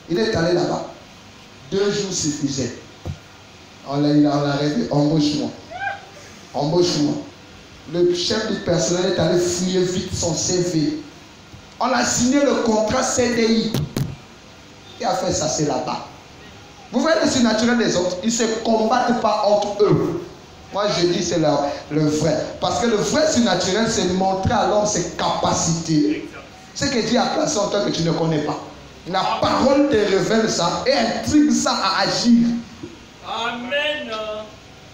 Speaker 2: Il est allé là-bas. 2 jours suffisaient. On l'a rêvé, embauche-moi. Embauche-moi. Le chef du personnel est allé fouiller vite son CV. On a signé le contrat CDI. Il a fait ça, c'est là-bas. Vous voyez le surnaturel des autres, ils ne se combattent pas entre eux. Moi je dis c'est le vrai. Parce que le vrai surnaturel, c'est montrer à l'homme ses capacités. Ce que Dieu a placé en toi que tu ne connais pas. La parole te révèle ça et intrigue ça à agir.
Speaker 3: Amen.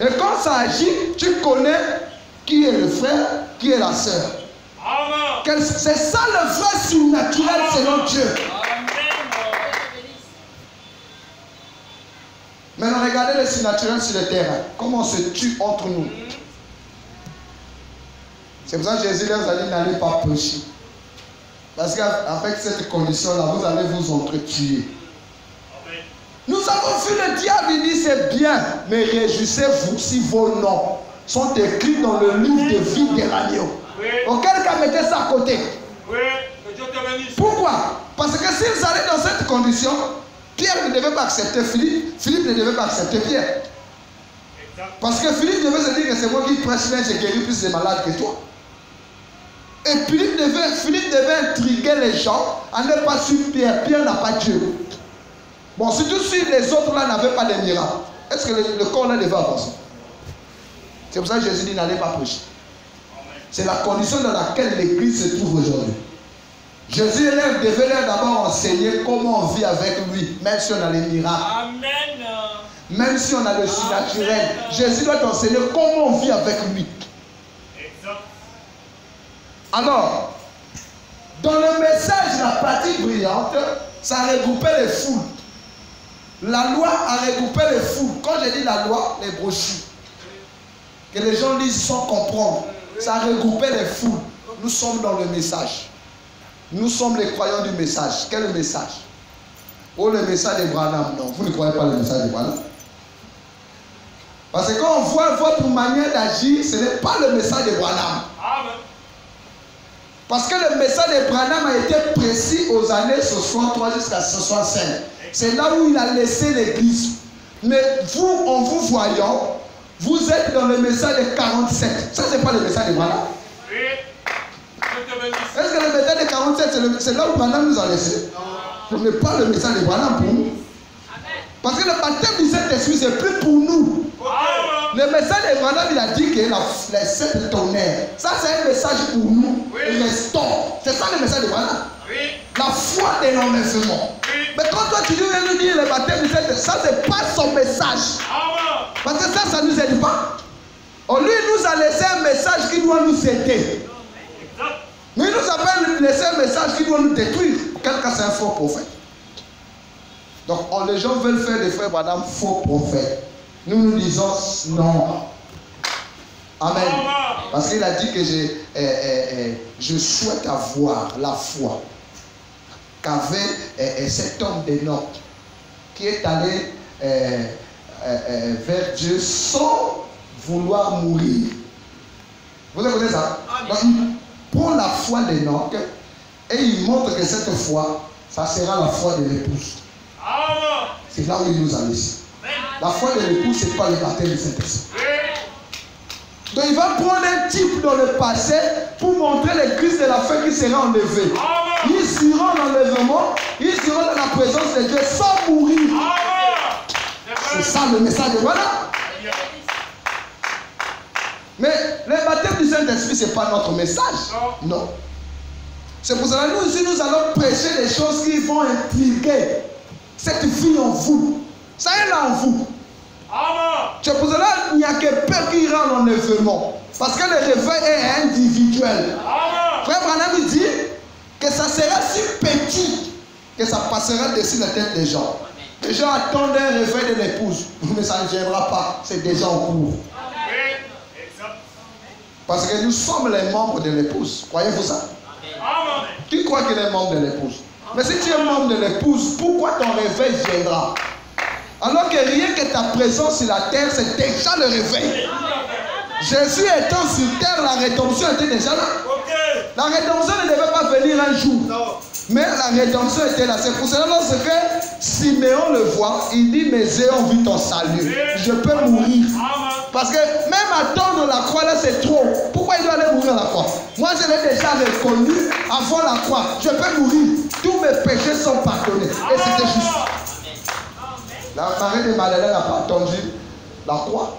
Speaker 2: Et quand ça agit, tu connais qui est le frère, qui est la sœur.
Speaker 3: Amen.
Speaker 2: C'est ça le vrai surnaturel selon Dieu.
Speaker 3: Amen.
Speaker 2: Maintenant, regardez le surnaturel sur le terrain. Comment on se tue entre nous. C'est pour ça que Jésus leur a dit n'allez pas prêcher. Parce qu'avec cette condition-là, vous allez vous entretuer. Nous avons vu le diable, il dit c'est bien, mais réjouissez-vous si vos noms sont écrits dans le livre de vie de l'agneau. Oui. Auquel cas mettez ça à côté.
Speaker 3: Oui. Que Dieu te bénisse.
Speaker 2: Pourquoi? Parce que s'ils allaient dans cette condition, Pierre ne devait pas accepter Philippe, Philippe ne devait pas accepter Pierre. Exact. Parce que Philippe devait se dire que c'est moi qui prêche, mais j'ai guéri plus de malades que toi. Et Philippe devait intriguer les gens à ne pas suivre Pierre. Pierre n'a pas Dieu. Bon, surtout si les autres là n'avaient pas de miracles, est-ce que le corps là devait avancer? C'est pour ça que Jésus dit n'allez pas prêcher. C'est la condition dans laquelle l'Église se trouve aujourd'hui. Jésus devait leur d'abord enseigner comment on vit avec lui, même si on a les miracles.
Speaker 3: Amen.
Speaker 2: Même si on a le surnaturel. Jésus doit enseigner comment on vit avec lui.
Speaker 3: Exact.
Speaker 2: Alors, dans le message, la pratique brillante, ça regroupait les foules. La loi a regroupé les foules. Quand je dis la loi, les brochures. Que les gens lisent sans comprendre. Ça a regroupé les foules. Nous sommes dans le message. Nous sommes les croyants du message. Quel est le message? Oh, le message de Branham. Non, vous ne croyez pas le message de Branham. Parce que quand on voit votre manière d'agir, ce n'est pas le message de Branham.
Speaker 3: Amen.
Speaker 2: Parce que le message de Branham a été précis aux années 63 jusqu'à 65. C'est là où il a laissé l'église. Mais vous, en vous voyant, vous êtes dans le message de 47. Ça, ce n'est pas le message de Branham.
Speaker 3: Oui.
Speaker 2: Est-ce que le message de 47, c'est là où Branham nous a laissé? Ce n'est pas le message de Branham pour nous. Parce que le baptême du Saint-Esprit, c'est plus pour nous. Le message de Branham, il a dit que les sept tonnerres, ça c'est un message pour nous. Restons. C'est ça le message de Branham. La foi de l'enlèvement. Mais quand toi tu viens nous dire le baptême du Saint-Esprit, ça c'est pas son message. Parce que ça ne nous aide pas. Lui nous a laissé un message qui doit nous aider. Mais il nous a laissé un message qui doit nous détruire. Quel cas c'est un faux prophète. Donc les gens veulent faire des frères Branham faux prophètes. Nous nous disons non. Amen. Parce qu'il a dit que je souhaite avoir la foi qu'avait cet homme d'Enoch qui est allé vers Dieu sans vouloir mourir. Vous avez compris ça? Donc, il prend la foi d'Enoch et il montre que cette foi, ça sera la foi de l'épouse. C'est là où il nous a laissé. La foi de l'épouse, ce n'est pas le baptême du Saint-Esprit. Donc il va prendre un type dans le passé pour montrer l'église de la fin qui sera enlevée. Ils iront en enlèvement, ils iront dans la présence de Dieu sans mourir. C'est ça le message de voilà. Mais le baptême du Saint-Esprit, ce n'est pas notre message. Non. C'est pour cela que nous aussi, nous allons prêcher des choses qui vont intriguer cette vie en vous. Ça est là en vous. C'est pour cela qu'il n'y a que peur qui ira en enlèvement. Parce que le réveil est individuel. Frère Branham dit que ça sera si petit que ça passera dessus la tête des gens. Les gens attendent un réveil de l'épouse. Mais ça ne viendra pas. C'est déjà en cours. Parce que nous sommes les membres de l'épouse. Croyez-vous ça? Tu crois qu'il est membre de l'épouse? Mais si tu es membre de l'épouse, pourquoi ton réveil viendra? Alors que rien que ta présence sur la terre, c'est déjà le réveil. Jésus étant sur terre, la rédemption était déjà là. La rédemption ne devait pas venir un jour. Mais la rédemption était là. C'est pour cela lorsque Siméon le voit, il dit, mes yeux ont vu ton salut. Je peux mourir. Parce que même attendre la croix là, c'est trop. Pourquoi il doit aller mourir à la croix? Moi, je l'ai déjà reconnu avant la croix. Je peux mourir. Tous mes péchés sont pardonnés. Et c'était juste. La marée de Madeleine n'a pas attendu la croix.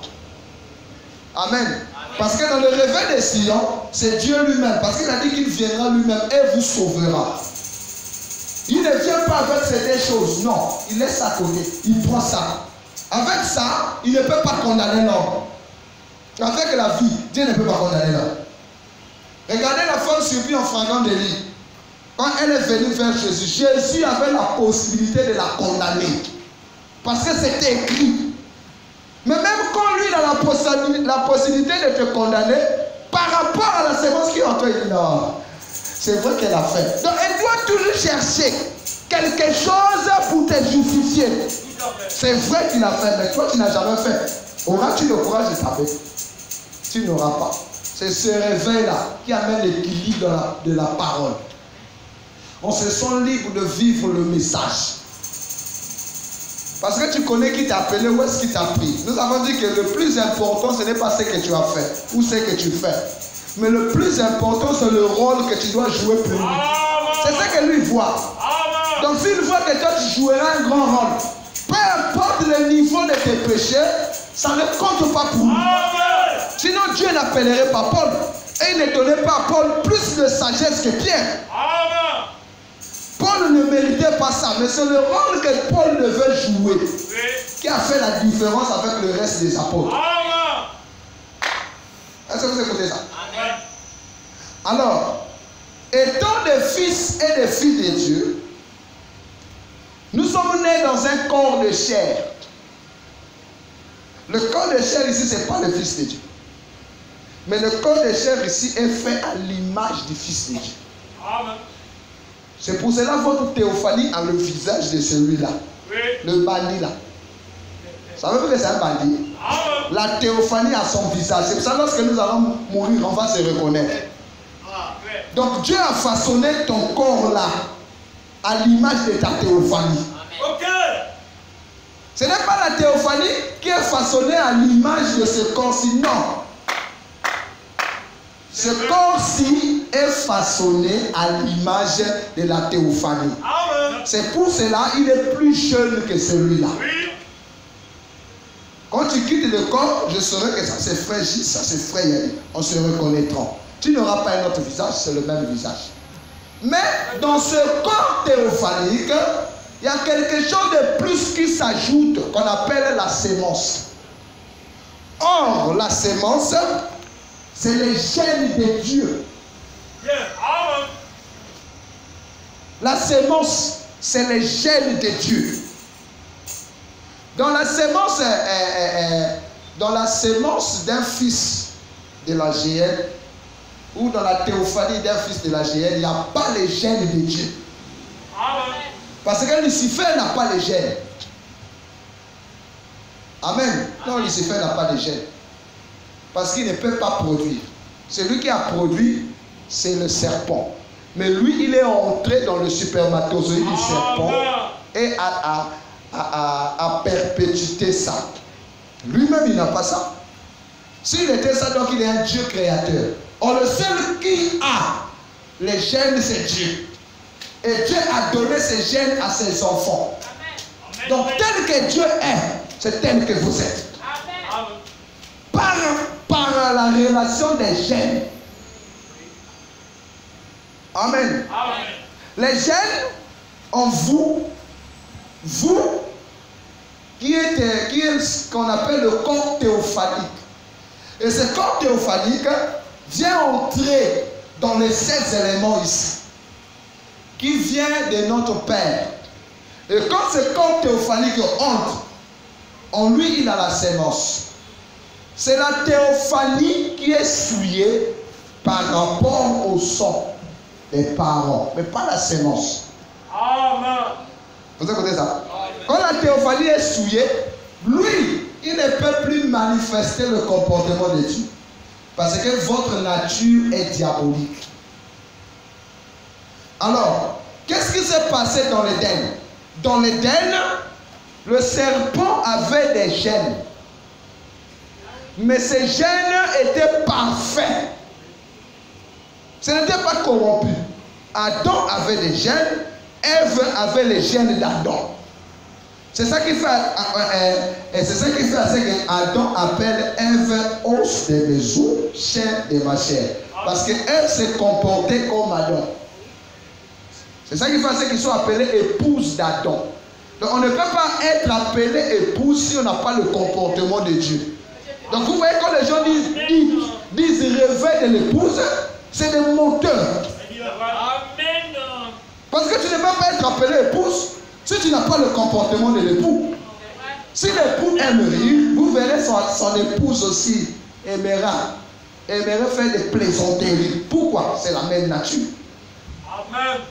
Speaker 2: Amen. Parce que dans le réveil de Sion, c'est Dieu lui-même. Parce qu'il a dit qu'il viendra lui-même et vous sauvera. Il ne vient pas avec ces deux choses. Non. Il laisse à côté. Il prend ça. Avec ça, il ne peut pas condamner l'homme. Avec la vie, Dieu ne peut pas condamner l'homme. Regardez la femme subie en fragment de lit. Quand elle est venue vers Jésus, Jésus avait la possibilité de la condamner. Parce que c'était écrit. Mais même quand lui il a la possibilité de te condamner par rapport à la sémence qui est en toi, il dit non, c'est vrai qu'elle a fait. Donc elle doit toujours chercher quelque chose pour te justifier. C'est vrai qu'il a fait, mais toi tu n'as jamais fait. Auras-tu le courage de taper? Tu n'auras pas. C'est ce réveil-là qui amène l'équilibre de la parole. On se sent libre de vivre le message. Parce que tu connais qui t'a appelé, où est-ce qu'il t'a pris. Nous avons dit que le plus important, ce n'est pas ce que tu as fait ou ce que tu fais. Mais le plus important, c'est le rôle que tu dois jouer pour lui. C'est ça que lui voit. Donc s'il voit que toi, tu joueras un grand rôle, peu importe le niveau de tes péchés, ça ne compte pas pour lui. Sinon, Dieu n'appellerait pas Paul. Et il ne donnait pas à Paul plus de sagesse que Pierre. Paul ne méritait pas ça, mais c'est le rôle que Paul devait jouer qui a fait la différence avec le reste des apôtres. Est-ce que vous écoutez ça? Alors, étant des fils et des filles de Dieu, nous sommes nés dans un corps de chair. Le corps de chair ici, ce n'est pas le fils de Dieu. Mais le corps de chair ici est fait à l'image du fils de Dieu.
Speaker 3: Amen.
Speaker 2: C'est pour cela que votre théophanie a le visage de celui-là.
Speaker 3: Oui.
Speaker 2: Le bandit là. Ça veut dire que c'est un bandit.
Speaker 3: Amen.
Speaker 2: La théophanie a son visage. C'est pour ça que lorsque nous allons mourir, on va se reconnaître. Donc Dieu a façonné ton corps là à l'image de ta théophanie.
Speaker 3: Ok.
Speaker 2: Ce n'est pas la théophanie qui est façonnée à l'image de ce corps-ci. Non. Ce corps-ci est façonné à l'image de la théophanie. C'est pour cela qu'il est plus jeune que celui-là.
Speaker 3: Oui.
Speaker 2: Quand tu quittes le corps, je saurai que ça c'est frère Gilles, ça c'est frère Yannick. On se reconnaîtra. Tu n'auras pas un autre visage, c'est le même visage. Mais dans ce corps théophanique, il y a quelque chose de plus qui s'ajoute, qu'on appelle la sémence. Or, la sémence, c'est les gènes de Dieu.
Speaker 3: Yeah. Amen.
Speaker 2: La sémence, c'est les gènes de Dieu. Dans la sémence d'un fils de la GN, ou dans la théophanie d'un fils de la GN, il n'y a pas les gènes de Dieu.
Speaker 3: Amen.
Speaker 2: Parce que Lucifer n'a pas les gènes. Amen. Non, Lucifer n'a pas de gènes. Parce qu'il ne peut pas produire. Celui qui a produit, c'est le serpent. Mais lui, il est entré dans le spermatozoïde du serpent et a perpétué ça. Lui-même, il n'a pas ça. S'il était ça, donc il est un Dieu créateur. Or, le seul qui a les gènes, c'est Dieu. Et Dieu a donné ses gènes à ses enfants.
Speaker 3: Amen.
Speaker 2: Donc, tel que Dieu est, c'est tel que vous êtes.
Speaker 3: Amen.
Speaker 2: Par la relation des gènes. Amen.
Speaker 3: Amen.
Speaker 2: Les gènes en vous, qui est ce qu'on appelle le corps théophanique. Et ce corps théophanique vient entrer dans les 16 éléments ici, qui vient de notre Père. Et quand ce corps théophanique entre, en lui il a la sémence. C'est la théophanie qui est souillée par rapport au sang des parents, mais pas la sémence.
Speaker 3: Amen.
Speaker 2: Vous écoutez ça? Quand la théophanie est souillée, lui, il ne peut plus manifester le comportement de Dieu. Parce que votre nature est diabolique. Alors, qu'est-ce qui s'est passé dans l'Éden? Dans l'Éden, le serpent avait des gènes. Mais ces gènes étaient parfaits. Ce n'était pas corrompu. Adam avait des gènes, Ève avait les gènes d'Adam. C'est ça qui fait que Adam appelle Ève os de mes os, chair de ma chair. Parce qu'elle s'est comportée comme Adam. C'est ça qui fait qu'ils sont appelés épouses d'Adam. Donc on ne peut pas être appelé épouse si on n'a pas le comportement de Dieu. Donc vous voyez quand les gens disent réveil de l'épouse, c'est des menteurs.
Speaker 3: Amen.
Speaker 2: Parce que tu ne peux pas être appelé épouse si tu n'as pas le comportement de l'époux. Si l'époux aime rire, vous verrez son épouse aussi aimera faire des plaisanteries. Pourquoi? C'est la même nature.
Speaker 3: Amen.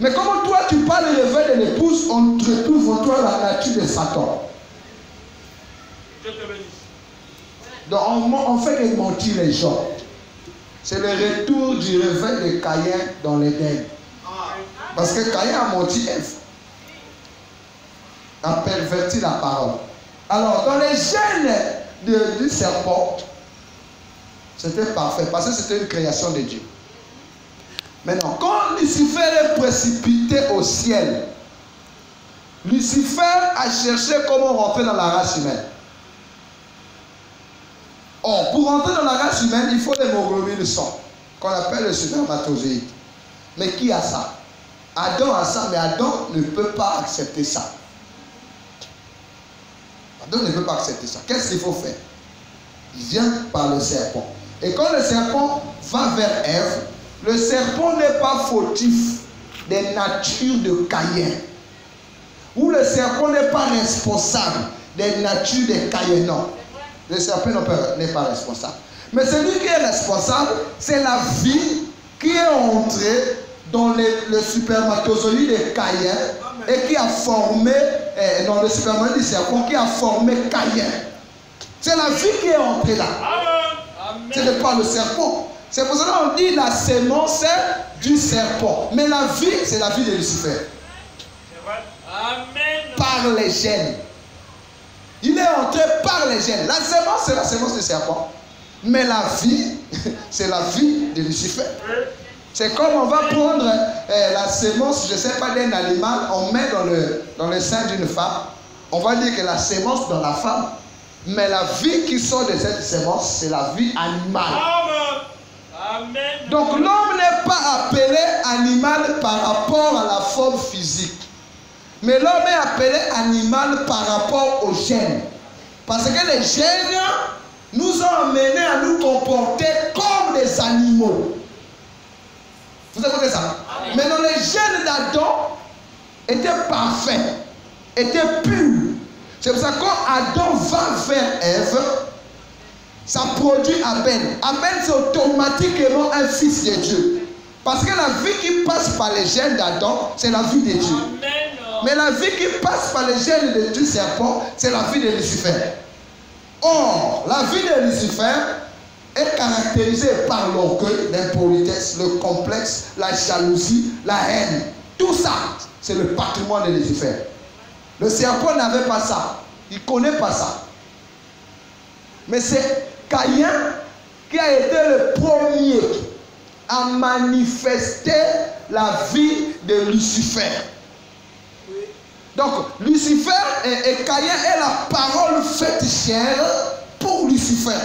Speaker 2: Mais comment toi tu parles le revers de l'épouse, on retrouve en toi la nature de Satan.
Speaker 3: Dieu te bénisse.
Speaker 2: Donc on fait que mentir les gens. C'est le retour du revers de Caïn dans l'Éden. Parce que Caïn a menti Ève. A perverti la parole. Alors dans les gènes du serpent, c'était parfait parce que c'était une création de Dieu. Maintenant, quand Lucifer est précipité au ciel, Lucifer a cherché comment rentrer dans la race humaine. Or, pour rentrer dans la race humaine, il faut l'hémoglobine sang, qu'on appelle le spermatozoïde. Mais qui a ça? Adam a ça, mais Adam ne peut pas accepter ça. Adam ne peut pas accepter ça. Qu'est-ce qu'il faut faire? Il vient par le serpent. Et quand le serpent va vers Ève, le serpent n'est pas fautif des natures de Caïn. Ou le serpent n'est pas responsable des natures de Caïn. Non. Le serpent n'est pas responsable. Mais celui qui est responsable, c'est la vie qui est entrée dans le spermatozoïde de Caïn et qui a formé, dans le spermatozoïde du serpent, qui a formé Caïn. C'est la vie qui est entrée là. Ce n'est pas le serpent. C'est pour cela qu'on dit la sémence du serpent. Mais la vie, c'est la vie de Lucifer.
Speaker 3: Amen.
Speaker 2: Par les gènes. Il est entré par les gènes. La sémence, c'est la sémence du serpent. Mais la vie, c'est la vie de Lucifer. C'est comme on va prendre la sémence, je ne sais pas, d'un animal, on met dans le sein d'une femme. On va dire que la sémence dans la femme. Mais la vie qui sort de cette sémence, c'est la vie animale.
Speaker 3: Amen.
Speaker 2: Donc l'homme n'est pas appelé animal par rapport à la forme physique. Mais l'homme est appelé animal par rapport aux gènes. Parce que les gènes nous ont amenés à nous comporter comme des animaux. Vous écoutez ça? Maintenant les gènes d'Adam étaient parfaits, étaient purs. C'est pour ça que quand Adam va vers Ève, ça produit Abel. Abel, c'est automatiquement un fils de Dieu. Parce que la vie qui passe par les gènes d'Adam, c'est la vie de Dieu.
Speaker 3: Amen.
Speaker 2: Mais la vie qui passe par les gènes du serpent, c'est la vie de Lucifer. Or, la vie de Lucifer est caractérisée par l'orgueil, l'impolitesse, le complexe, la jalousie, la haine. Tout ça, c'est le patrimoine de Lucifer. Le serpent n'avait pas ça. Il ne connaît pas ça. Mais c'est Caïn qui a été le premier à manifester la vie de Lucifer. Donc, Lucifer et Caïn est la parole faite chair pour Lucifer.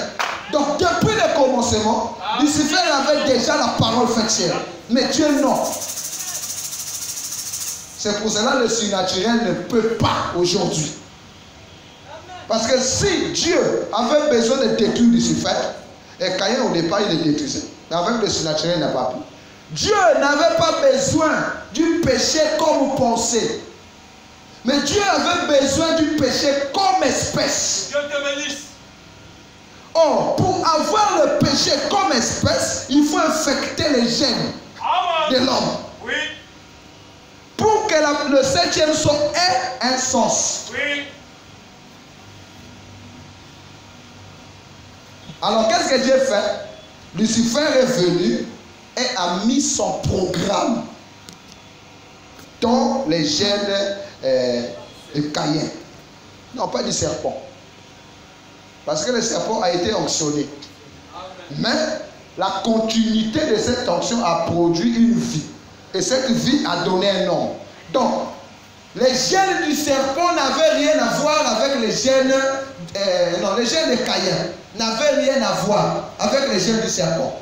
Speaker 2: Donc, depuis le commencement, Lucifer avait déjà la parole faite chair. Mais Dieu non. C'est pour cela que le surnaturel ne peut pas aujourd'hui. Parce que si Dieu avait besoin de détruire Lucifer, et Caïn au départ il le détruisait, mais avec le surnaturel il n'a pas pu. Dieu n'avait pas besoin du péché comme pensée. Mais Dieu avait besoin du péché comme espèce.
Speaker 3: Dieu te bénisse.
Speaker 2: Or, pour avoir le péché comme espèce, il faut infecter les gènes de l'homme.
Speaker 3: Oui.
Speaker 2: Pour que le septième son ait un sens.
Speaker 3: Oui.
Speaker 2: Alors, qu'est-ce que Dieu fait? Lucifer est venu et a mis son programme dans les gènes de Caïn. Non, pas du serpent. Parce que le serpent a été onctionné. Mais la continuité de cette onction a produit une vie. Et cette vie a donné un homme. Donc, les gènes du serpent n'avaient rien à voir avec les gènes... les gènes de Caïn n'avaient rien à voir avec les gènes du serpent.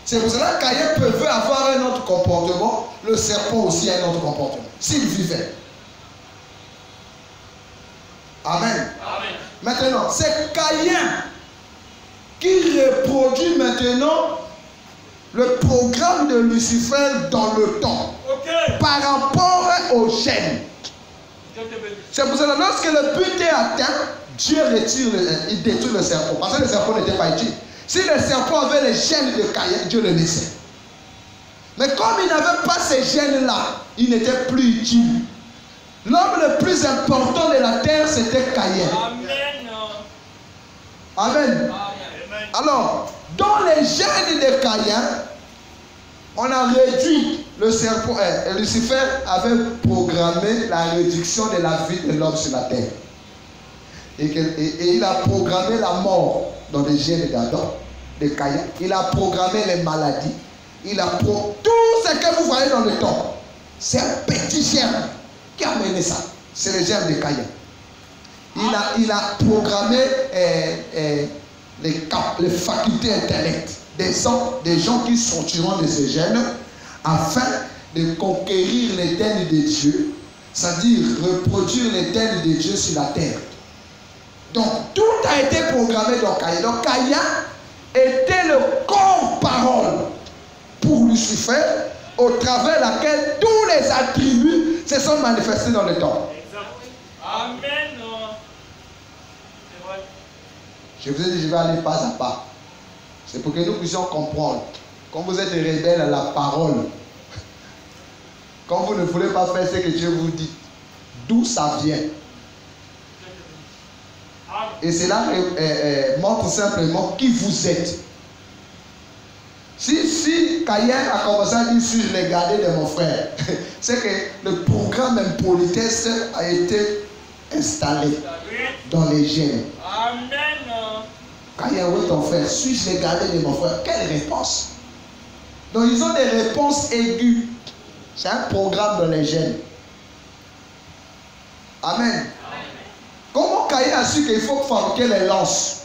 Speaker 2: C'est pour cela que Caïn pouvait avoir un autre comportement, le serpent aussi a un autre comportement, s'il vivait. Amen.
Speaker 3: Amen.
Speaker 2: Maintenant, c'est Caïn qui reproduit maintenant le programme de Lucifer dans le temps.
Speaker 3: Ok.
Speaker 2: Par rapport aux gènes. C'est pour cela que lorsque le but est atteint, Dieu retire, il détruit le serpent. Parce que le serpent n'était pas utile. Si le serpent avait les gènes de Caïn, Dieu le laissait. Mais comme il n'avait pas ces gènes-là, il n'était plus utile. L'homme le plus important de la terre, c'était Caïn. Amen. Alors, dans les gènes de Caïn, on a réduit le serpent. Lucifer avait programmé la réduction de la vie de l'homme sur la terre. Et il a programmé la mort dans les gènes d'Adam, de Caïn. Il a programmé les maladies. Il a tout ce que vous voyez dans le temps. C'est un petit germe qui a mené ça. C'est le germe de Caïn. Il a programmé les facultés intellectuelles des gens qui sortiront de ces gènes afin de conquérir l'Éden de Dieu, c'est-à-dire reproduire l'Éden de Dieu sur la terre. Donc tout a été programmé dans Caïn. Donc Caïn était le corps-parole pour Lucifer, au travers laquelle tous les attributs se sont manifestés dans le temps.
Speaker 3: Amen.
Speaker 2: Je vous ai dit, je vais aller pas à pas. C'est pour que nous puissions comprendre. Quand vous êtes rebelle à la parole, quand vous ne voulez pas faire ce que Dieu vous dit, d'où ça vient? Et cela montre simplement qui vous êtes. Si Caïn a commencé à dire si je l'ai gardé de mon frère, c'est que le programme impolitesse a été installé dans les gènes.
Speaker 3: Amen.
Speaker 2: Caïn, où est ton frère? Suis-je l'ai gardé de mon frère? Quelle réponse? Donc ils ont des réponses aiguës. C'est un programme dans les gènes. Amen. Comment Caïn a su qu'il faut fabriquer les lances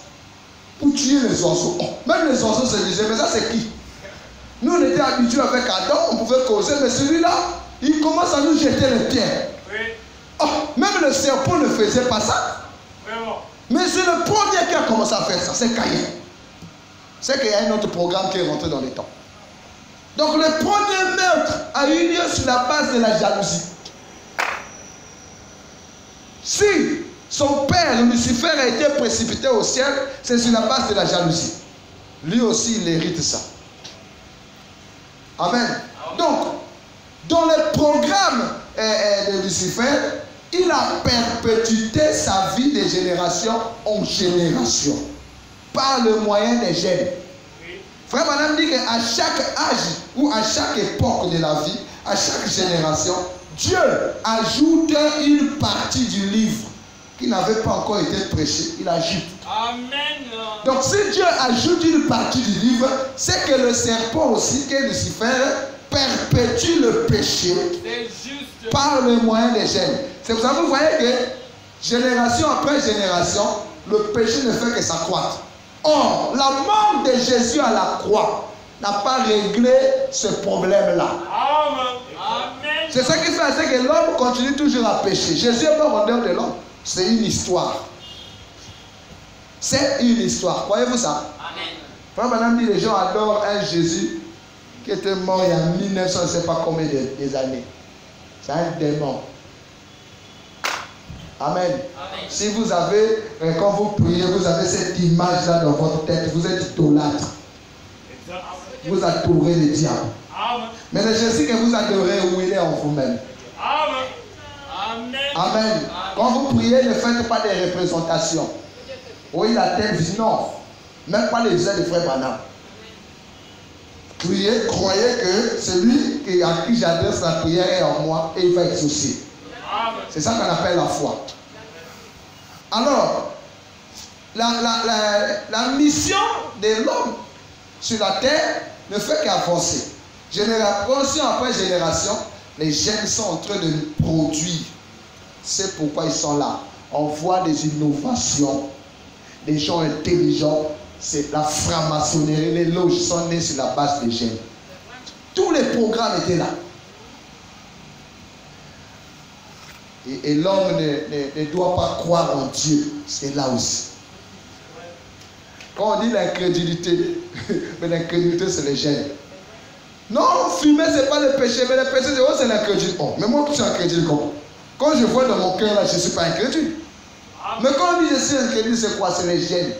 Speaker 2: pour tuer les oiseaux? Oh, même les oiseaux se disaient, mais ça c'est qui? Nous on était habitués avec Adam, on pouvait causer, mais celui-là, il commence à nous jeter les pierres.
Speaker 3: Oui.
Speaker 2: Oh, même le serpent ne faisait pas ça.
Speaker 3: Vraiment.
Speaker 2: Mais c'est le premier qui a commencé à faire ça, c'est Caïn. C'est qu'il y a un autre programme qui est rentré dans les temps. Donc le premier meurtre a eu lieu sur la base de la jalousie. Si son père, Lucifer, a été précipité au ciel, c'est sur la base de la jalousie. Lui aussi, il hérite ça. Amen. Donc, dans le programme de Lucifer, il a perpétué sa vie de génération en génération par le moyen des gènes. Frère Madame dit qu'à chaque âge ou à chaque époque de la vie, à chaque génération, Dieu ajoute une partie du livre qui n'avait pas encore été prêché. Il ajoute.
Speaker 3: Amen.
Speaker 2: Donc si Dieu ajoute une partie du livre, c'est que le serpent aussi, qui est Lucifer, perpétue le péché par le moyen des gènes. C'est pour ça que vous voyez que génération après génération, le péché ne fait que s'accroître. Or, la mort de Jésus à la croix n'a pas réglé ce problème-là.
Speaker 3: Amen.
Speaker 2: C'est ça qui fait que l'homme continue toujours à pécher. Jésus est mort en dehors de l'homme. C'est une histoire. C'est une histoire. Croyez-vous ça?
Speaker 3: Amen.
Speaker 2: Frère Madame dit les gens adorent un Jésus qui était mort il y a 1900, je ne sais pas combien des années. C'est un démon. Amen. Amen. Si vous avez, quand vous priez, vous avez cette image-là dans votre tête, vous êtes idolâtre. Vous adorez le diable.
Speaker 3: Amen.
Speaker 2: Mais le Jésus que vous adorez, où il est en vous-même.
Speaker 3: Amen. Amen.
Speaker 2: Amen. Quand vous priez, ne faites pas des représentations. Oui, la tête dit non. Même pas les visage de frère Branham. Priez, croyez que celui à qui j'adresse la prière est en moi et il va exaucer. C'est ça qu'on appelle la foi. Alors, la mission de l'homme sur la terre ne fait qu'avancer. Génération après génération, les gènes sont en train de produire. C'est pourquoi ils sont là. On voit des innovations, des gens intelligents. C'est la franc-maçonnerie, les loges sont nées sur la base des gènes. Tous les programmes étaient là. Et l'homme ne doit pas croire en Dieu. C'est là aussi. Quand on dit l'incrédulité, mais l'incrédulité c'est les gènes. Non, fumer c'est pas le péché, mais le péché c'est l'incrédulité. Oh, mais moi je suis incrédule comment? Quand je vois dans mon cœur là, je ne suis pas incrédule. Mais quand on dit je suis incrédule, c'est quoi? C'est les gènes.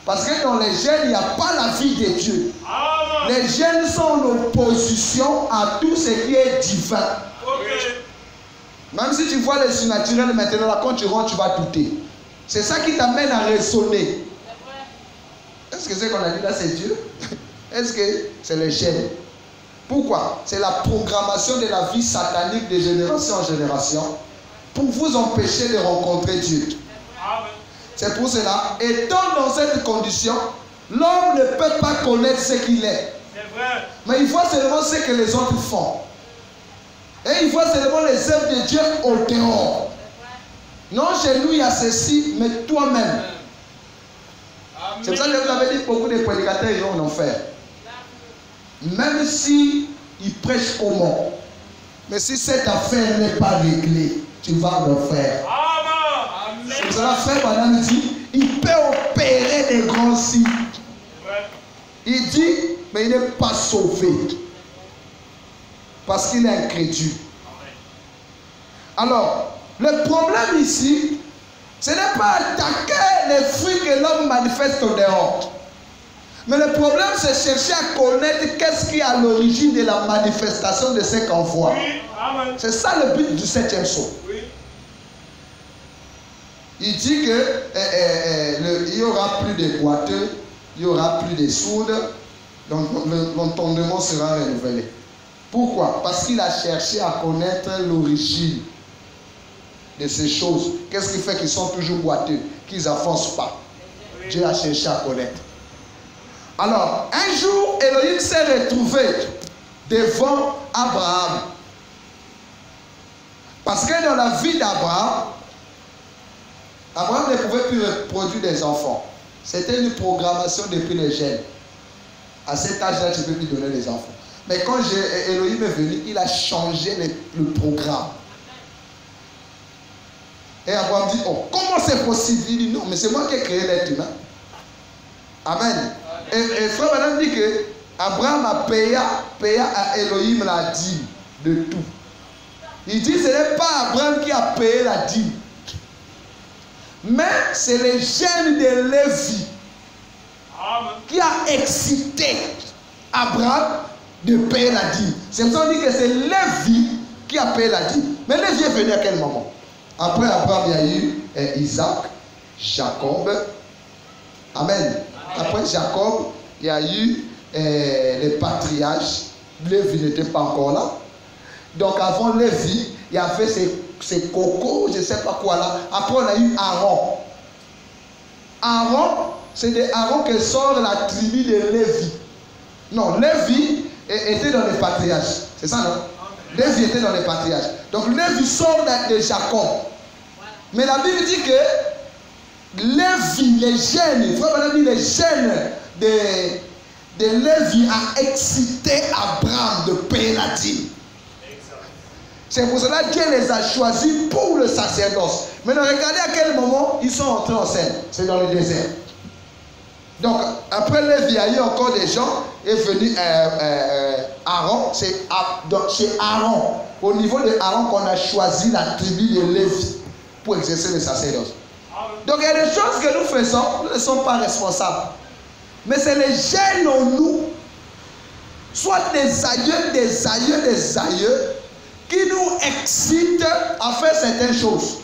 Speaker 2: Parce que dans les gènes, il n'y a pas la vie de Dieu. Les gènes sont en opposition à tout ce qui est divin. Même si tu vois les surnaturels maintenant, là, quand tu rentres, tu vas douter. C'est ça qui t'amène à raisonner. Est-ce que ce qu'on a dit là, c'est Dieu? Est-ce que c'est les gènes? Pourquoi? C'est la programmation de la vie satanique de génération en génération pour vous empêcher de rencontrer Dieu. C'est pour cela, étant dans cette condition, l'homme ne peut pas connaître ce qu'il est. Mais il voit seulement ce que les autres font. Et il voit seulement les œuvres de Dieu au dehors. Non, chez nous, il y a ceci, mais toi-même. C'est pour ça que vous avez dit beaucoup de prédicateurs ils vont en enfer. Même si ils prêchent comment. Mais si cette affaire n'est pas réglée, tu vas en enfer. C'est pour cela, frère Madame dit, il peut opérer des grands signes. Il dit, mais il n'est pas sauvé. Parce qu'il est incrédule. Alors, le problème ici, ce n'est pas attaquer les fruits que l'homme manifeste au dehors. Mais le problème, c'est chercher à connaître qu'est-ce qui est à l'origine de la manifestation de ce qu'on voit. C'est ça le but du 7e saut. Il dit que il n'y aura plus de boiteux, il n'y aura plus de sourds, donc l'entendement sera renouvelé. Pourquoi? Parce qu'il a cherché à connaître l'origine de ces choses. Qu'est-ce qui fait qu'ils sont toujours boiteux, qu'ils n'avancent pas? Dieu a cherché à connaître. Alors, un jour, Elohim s'est retrouvé devant Abraham. Parce que dans la vie d'Abraham, Abraham ne pouvait plus produire des enfants. C'était une programmation depuis les gènes. À cet âge-là, tu ne peux plus donner des enfants. Mais quand Elohim est venu, il a changé le programme. Et Abraham dit, oh, comment c'est possible? Il dit, non, mais c'est moi qui ai créé l'être humain. Amen. Et frère Madame dit que Abraham a payé à Elohim la dîme de tout. Il dit, ce n'est pas Abraham qui a payé la dîme. Mais c'est les gènes de Lévi qui a excité Abraham de payer la dîme. C'est pour ça qu'on dit que c'est Lévi qui a payé la dîme. Mais Lévi est venu à quel moment? Après Abraham, il y a eu Isaac, Jacob. Amen. Après Jacob, il y a eu les patriarches. Lévi n'était pas encore là. Donc avant Lévi, il y avait ces cocos, je ne sais pas quoi là. Après on a eu Aaron. Aaron, c'est de Aaron que sort la tribu de Lévi. Non, Lévi était dans les patriarches. C'est ça, non? Lévi était dans les patriarches. Donc Lévi sort de Jacob. Mais la Bible dit que Lévi, les gènes, les gènes de Lévi a excité Abraham de payer la dîme. C'est pour cela que Dieu les a choisis pour le sacerdoce. Maintenant, regardez à quel moment ils sont entrés en scène. C'est dans le désert. Donc, après Lévi, il y a eu encore des gens. Est venu Aaron. C'est chez Aaron, au niveau de Aaron, qu'on a choisi la tribu de Lévi pour exercer le sacerdoce. Donc, il y a des choses que nous faisons, nous ne sommes pas responsables. Mais c'est les gènes en nous, soit des aïeux, des aïeux, des aïeux, qui nous excitent à faire certaines choses.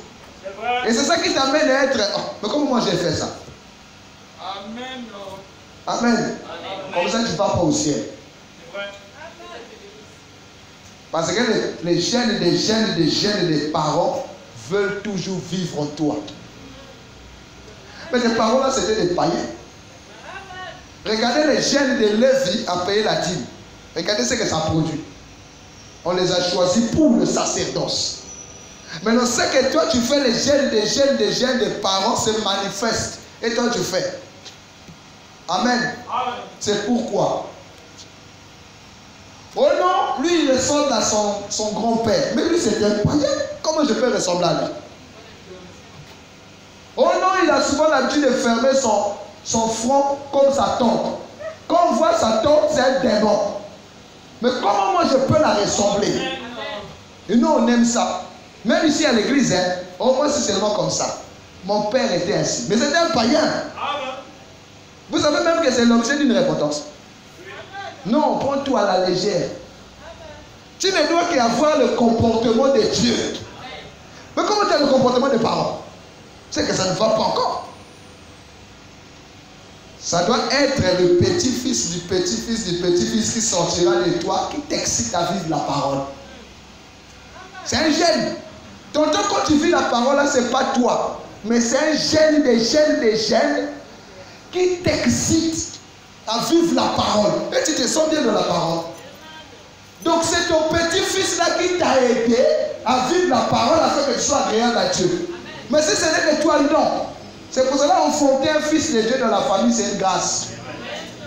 Speaker 2: Et c'est ça qui t'amène à être... Oh, mais comment moi j'ai fait ça?
Speaker 3: Amen.
Speaker 2: Amen. Comme ça tu ne vas pas au ciel. Parce que les gènes des parents veulent toujours vivre en toi. Mais les parents là c'était des païens. Regardez les gènes de Lévi à payer la dîme. Regardez ce que ça produit. On les a choisis pour le sacerdoce. Maintenant, ce que toi tu fais, les gènes des parents se manifestent. Et toi tu fais. Amen. C'est pourquoi. Oh non, lui il ressemble à son grand-père. Mais lui c'était un païen. Comment je peux ressembler à lui? Oh non, il a souvent l'habitude de fermer son front comme sa tante. Quand on voit sa tante, c'est un démon. Mais comment moi je peux la ressembler? Et nous on aime ça. Même ici à l'église, hein, au moins c'est seulement comme ça. Mon père était ainsi. Mais c'était un païen. Vous savez même que c'est l'objet d'une repentance. Non, prends tout à la légère. Tu ne dois qu'avoir le comportement de Dieu. Mais comment tu as le comportement des parents? C'est que ça ne va pas encore. Ça doit être le petit-fils du petit-fils du petit-fils qui sortira de toi, qui t'excite à vivre la parole. C'est un gène. Tonton, quand tu vis la parole, là, ce n'est pas toi. Mais c'est un gène des gènes qui t'excite à vivre la parole. Et tu te sens bien de la parole. Donc c'est ton petit-fils là qui t'a aidé à vivre la parole afin que tu sois agréable à Dieu. Mais si ce n'est que toi, non. C'est pour cela qu'enfanter un fils de Dieu dans la famille, c'est une grâce.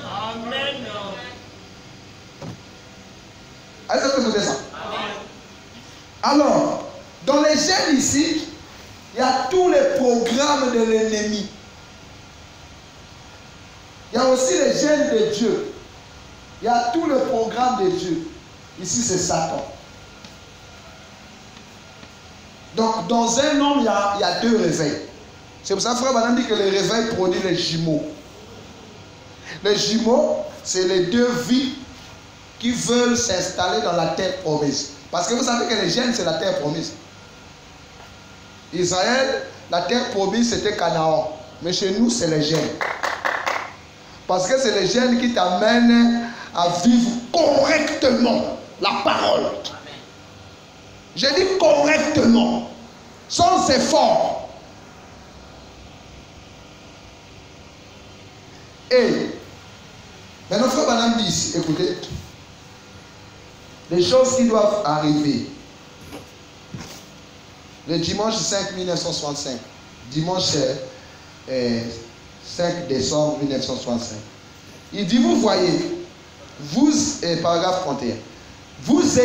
Speaker 3: Amen.
Speaker 2: Est-ce que vous dites ça? Alors, dans les gènes ici, il y a tous les programmes de l'ennemi. Il y a aussi les gènes de Dieu. Il y a tout le programme de Dieu. Ici, c'est Satan. Donc, dans un homme, il y a deux réveils. C'est pour ça que Frère Branham dit que le réveil produit les jumeaux. Les jumeaux, c'est les deux vies qui veulent s'installer dans la terre promise. Parce que vous savez que les gènes, c'est la terre promise. Israël, la terre promise, c'était Canaan. Mais chez nous, c'est les gènes. Parce que c'est les gènes qui t'amènent à vivre correctement la parole. J'ai dit correctement, sans effort. Et maintenant, Frère Branham dit ici, écoutez, les choses qui doivent arriver. Le dimanche 5 1965, dimanche 5 décembre 1965, il dit, vous voyez, paragraphe 31, vous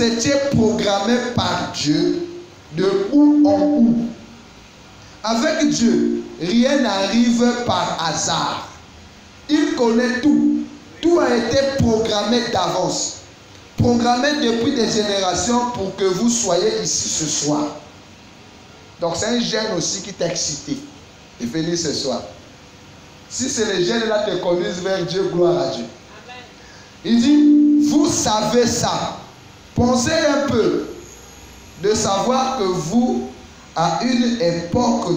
Speaker 2: étiez programmé par Dieu de où en où. Avec Dieu, rien n'arrive par hasard. Il connaît tout. Tout a été programmé d'avance. Programmé depuis des générations pour que vous soyez ici ce soir. Donc c'est un gène aussi qui t'a excité de venir ce soir. Si c'est les gènes là qui te conduisent vers Dieu, gloire à Dieu. Amen. Il dit, vous savez ça. Pensez un peu de savoir que vous, à une époque,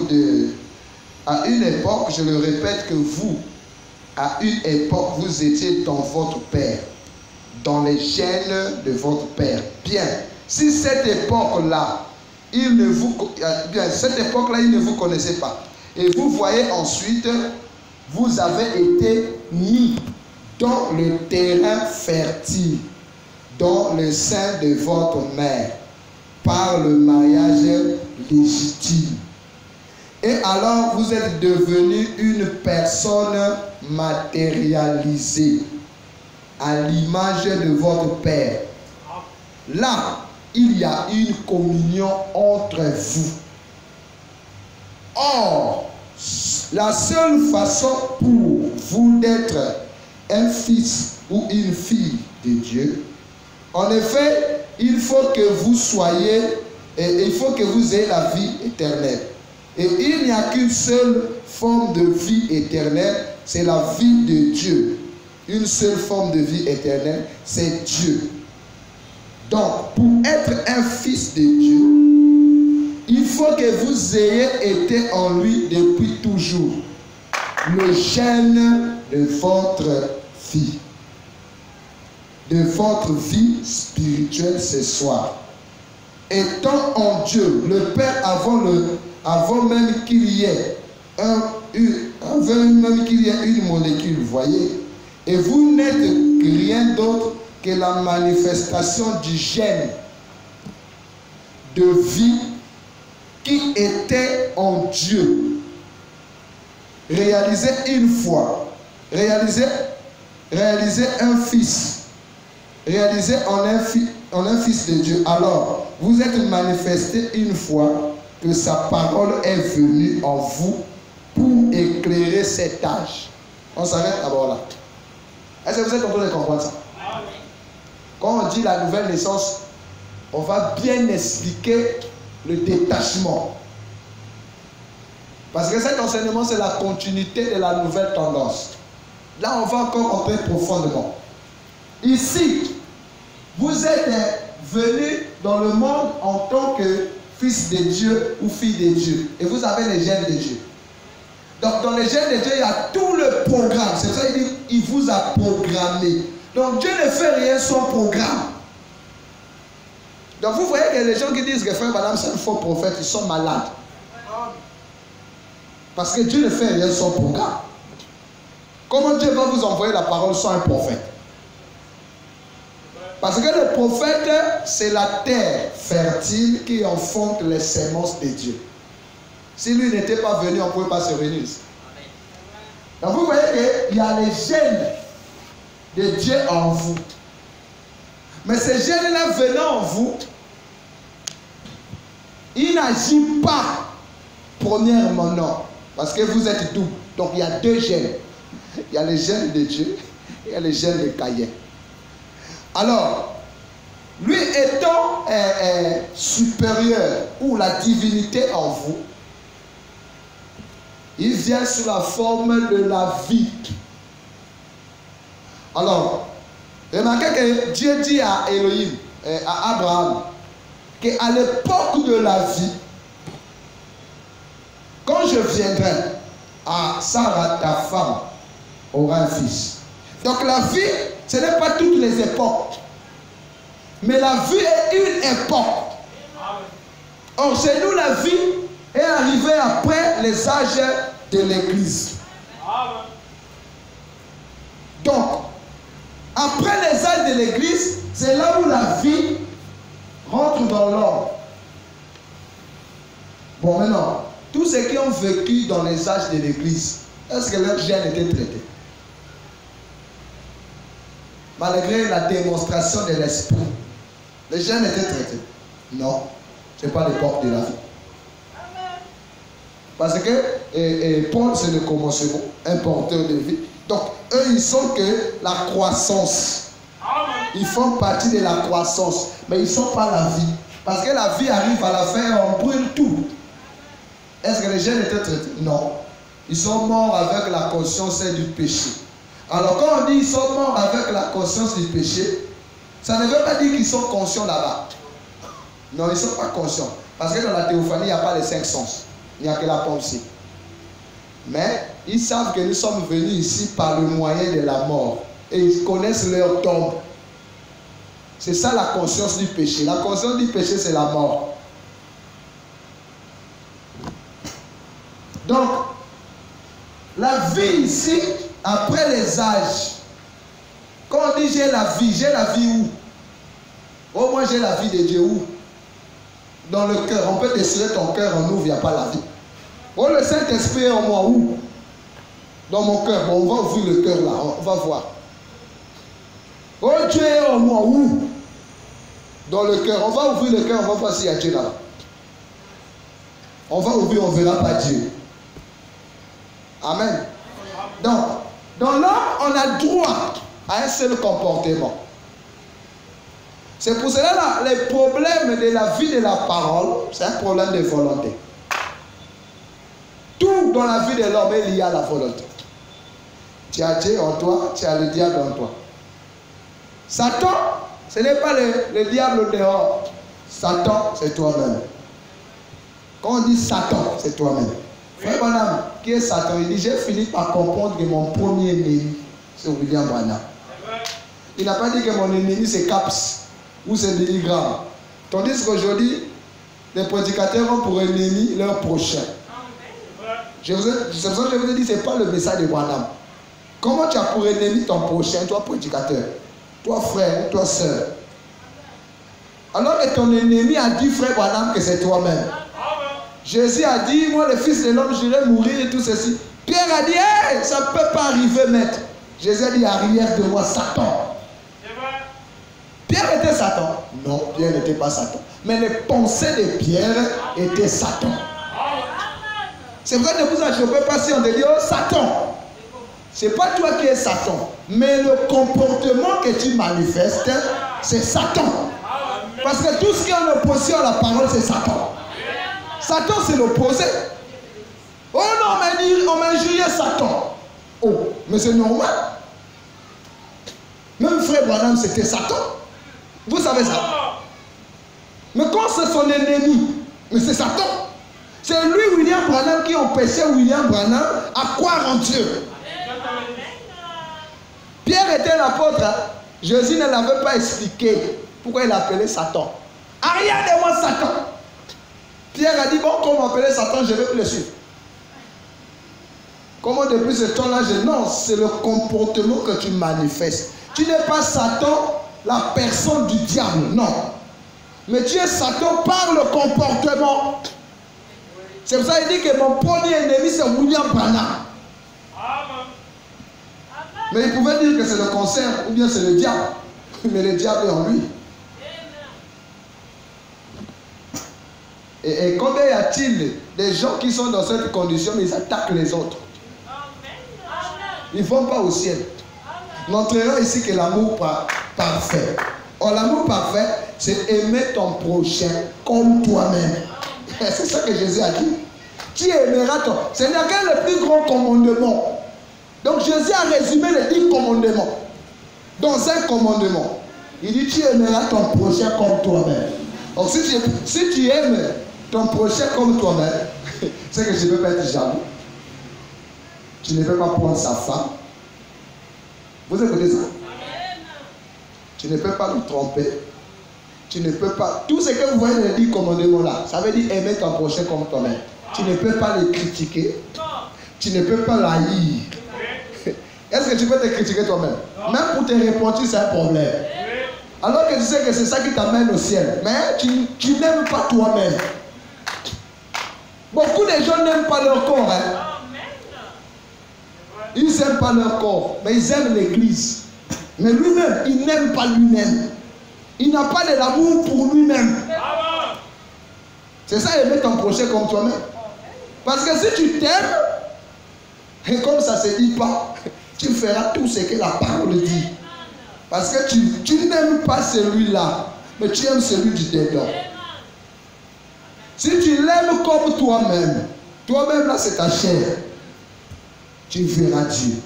Speaker 2: je le répète, que vous, à une époque, vous étiez dans votre père, dans les gènes de votre père. Bien, si cette époque-là, il ne vous connaissait pas, et vous voyez ensuite, vous avez été mis dans le terrain fertile, dans le sein de votre mère, par le mariage légitime. Et alors, vous êtes devenu une personne matérialisée à l'image de votre Père. Là, il y a une communion entre vous. Or, la seule façon pour vous d'être un fils ou une fille de Dieu, en effet, il faut que vous soyez, et il faut que vous ayez la vie éternelle. Et il n'y a qu'une seule forme de vie éternelle, c'est la vie de Dieu. Une seule forme de vie éternelle, c'est Dieu. Donc, pour être un fils de Dieu, il faut que vous ayez été en lui depuis toujours. Le gène de votre vie. De votre vie spirituelle ce soir. Étant en Dieu, le Père avant même qu'il y ait une molécule, voyez, et vous n'êtes rien d'autre que la manifestation du gène de vie qui était en Dieu. Réalisez une fois, réalisez un fils, réalisez en un fils de Dieu. Alors, vous êtes manifesté une fois que sa parole est venue en vous pour éclairer cet âge. On s'arrête d'abord là. Est-ce que vous êtes en train de comprendre ça? Quand on dit la nouvelle naissance, on va bien expliquer le détachement. Parce que cet enseignement, c'est la continuité de la nouvelle tendance. Là, on va encore entrer profondément. Ici, vous êtes venus dans le monde en tant que fils de Dieu ou fille de Dieu. Et vous avez les gènes de Dieu. Donc, dans les gènes de Dieu, il y a tout le programme. C'est ça qu'il dit, il vous a programmé. Donc, Dieu ne fait rien sans programme. Donc, vous voyez que les gens qui disent que frère madame, c'est un faux prophète, ils sont malades. Parce que Dieu ne fait rien sans programme. Comment Dieu va vous envoyer la parole sans un prophète? Parce que le prophète, c'est la terre fertile qui enfonce les semences de Dieu. Si lui n'était pas venu, on ne pouvait pas se réunir. Donc vous voyez qu'il y a les gènes de Dieu en vous. Mais ces gènes-là venant en vous, il n'agit pas premièrement, non. Parce que vous êtes double. Donc il y a deux gènes. Il y a les gènes de Dieu et il y a les gènes de Caïn. Alors, lui étant supérieur ou la divinité en vous, il vient sous la forme de la vie. Alors, remarquez que Dieu dit à Elohim, à Abraham, qu'à l'époque de la vie, quand je viendrai, à Sarah, ta femme, aura un fils. Donc la vie, ce n'est pas toutes les époques. Mais la vie est une époque. Or, chez nous, la vie est arrivée après les âges de l'Église. Donc, après les âges de l'Église, c'est là où la vie rentre dans l'ordre. Bon, maintenant, tous ceux qui ont vécu dans les âges de l'Église, est-ce que leur gène était traité? Malgré la démonstration de l'esprit, les gènes étaient traités? Non, ce n'est pas l'époque de la vie. Parce que Paul, c'est le commencement, un porteur de vie. Donc, eux, ils sont que la croissance. Ils font partie de la croissance, mais ils ne sont pas la vie. Parce que la vie arrive à la fin et on brûle tout. Est-ce que les gènes étaient traités? Non. Ils sont morts avec la conscience du péché. Alors quand on dit ils sont morts avec la conscience du péché, ça ne veut pas dire qu'ils sont conscients là-bas. Non, ils ne sont pas conscients. Parce que dans la théophanie, il n'y a pas les 5 sens. Il n'y a que la pensée. Mais ils savent que nous sommes venus ici par le moyen de la mort. Et ils connaissent leur tombe. C'est ça la conscience du péché. La conscience du péché, c'est la mort. Donc, la vie ici, après les âges, quand on dit j'ai la vie où? Oh, moi j'ai la vie de Dieu où? Dans le cœur. On peut décider ton cœur en ouvre, il n'y a pas la vie. Oh, le Saint-Esprit est en moi où? Dans mon cœur. Bon, on va ouvrir le cœur là, on va voir. Oh, Dieu est en moi où? Dans le cœur. On va ouvrir le cœur, on va voir s'il y a Dieu là. On va ouvrir, on ne verra pas Dieu. Amen. Donc, dans l'homme, on a droit à un seul comportement. C'est pour cela là, les problèmes de la vie de la parole, c'est un problème de volonté. Tout dans la vie de l'homme est lié à la volonté. Tu as Dieu en toi, tu as le diable en toi. Satan, ce n'est pas le diable dehors. Satan, c'est toi-même. Quand on dit Satan, c'est toi-même. Frère Branham, qui est Satan? Il dit, j'ai fini par comprendre que mon premier ennemi, c'est William Branham. Il n'a pas dit que mon ennemi, c'est Caps ou c'est Billy Graham. Tandis qu'aujourd'hui, les prédicateurs ont pour ennemi leur prochain. C'est pour ça que je vous ai dit, ce n'est pas le message de Branham. Comment tu as pour ennemi ton prochain, toi prédicateur, toi frère, toi soeur? Alors que ton ennemi a dit, frère Branham, que c'est toi-même. Jésus a dit, moi le fils de l'homme, je vais mourir et tout ceci. Pierre a dit, hey, ça ne peut pas arriver, maître. Jésus a dit, arrière de moi, Satan. Pierre était Satan? Non, Pierre n'était pas Satan. Mais les pensées de Pierre étaient Satan. C'est vrai, ne vous inquiétez pas si on te dit, oh Satan. Ce n'est pas toi qui es Satan. Mais le comportement que tu manifestes, c'est Satan. Parce que tout ce qui est en opposition à la parole, c'est Satan. Satan, c'est l'opposé. Oh non, on m'a injurié Satan. Oh, mais c'est normal. Même frère Branham, c'était Satan. Vous savez ça. Mais quand c'est son ennemi, mais c'est Satan. C'est lui, William Branham, qui empêchait William Branham à croire en Dieu. Pierre était l'apôtre. Hein? Jésus ne l'avait pas expliqué pourquoi il appelait Satan. Arrière-de-moi Satan. Pierre a dit, bon, comme on m'appelait Satan, je vais plus le suivre. Comment depuis ce temps-là, non, c'est le comportement que tu manifestes. Tu n'es pas Satan, la personne du diable, non. Mais tu es Satan par le comportement. C'est pour ça qu'il dit que mon premier ennemi, c'est William Branham. Mais il pouvait dire que c'est le cancer ou bien c'est le diable. Mais le diable est en lui. Et combien y a-t-il des gens qui sont dans cette condition, mais ils attaquent les autres? Ils ne vont pas au ciel. Montrera ici que l'amour parfait. Or, l'amour parfait, c'est aimer ton prochain comme toi-même. C'est ça que Jésus a dit. Tu aimeras ton. Ce n'est qu'un le plus grand commandement. Donc Jésus a résumé les 10 commandements dans un commandement. Il dit tu aimeras ton prochain comme toi-même. Donc si tu aimes ton prochain comme toi-même, c'est que tu ne peux pas être jaloux. Tu ne peux pas prendre sa femme. Vous écoutez ça? Tu ne peux pas le tromper. Tu ne peux pas. Tout ce que vous voyez dans les 10 commandements là, ça veut dire aimer ton prochain comme toi-même. Tu ne peux pas le critiquer. Tu ne peux pas l'haïr. Est-ce que tu peux te critiquer toi-même? Même pour te repentir, c'est un problème. Alors que tu sais que c'est ça qui t'amène au ciel. Mais tu n'aimes pas toi-même. Beaucoup de gens n'aiment pas leur corps. Hein? Ils n'aiment pas leur corps, mais ils aiment l'église. Mais lui-même, il n'aime pas lui-même. Il n'a pas de l'amour pour lui-même. C'est ça, aimer ton prochain comme toi-même. Parce que si tu t'aimes, et comme ça ne se dit pas, tu feras tout ce que la parole dit. Parce que tu n'aimes pas celui-là, mais tu aimes celui du dedans. Si tu l'aimes comme toi-même, toi-même là c'est ta chair, tu verras Dieu.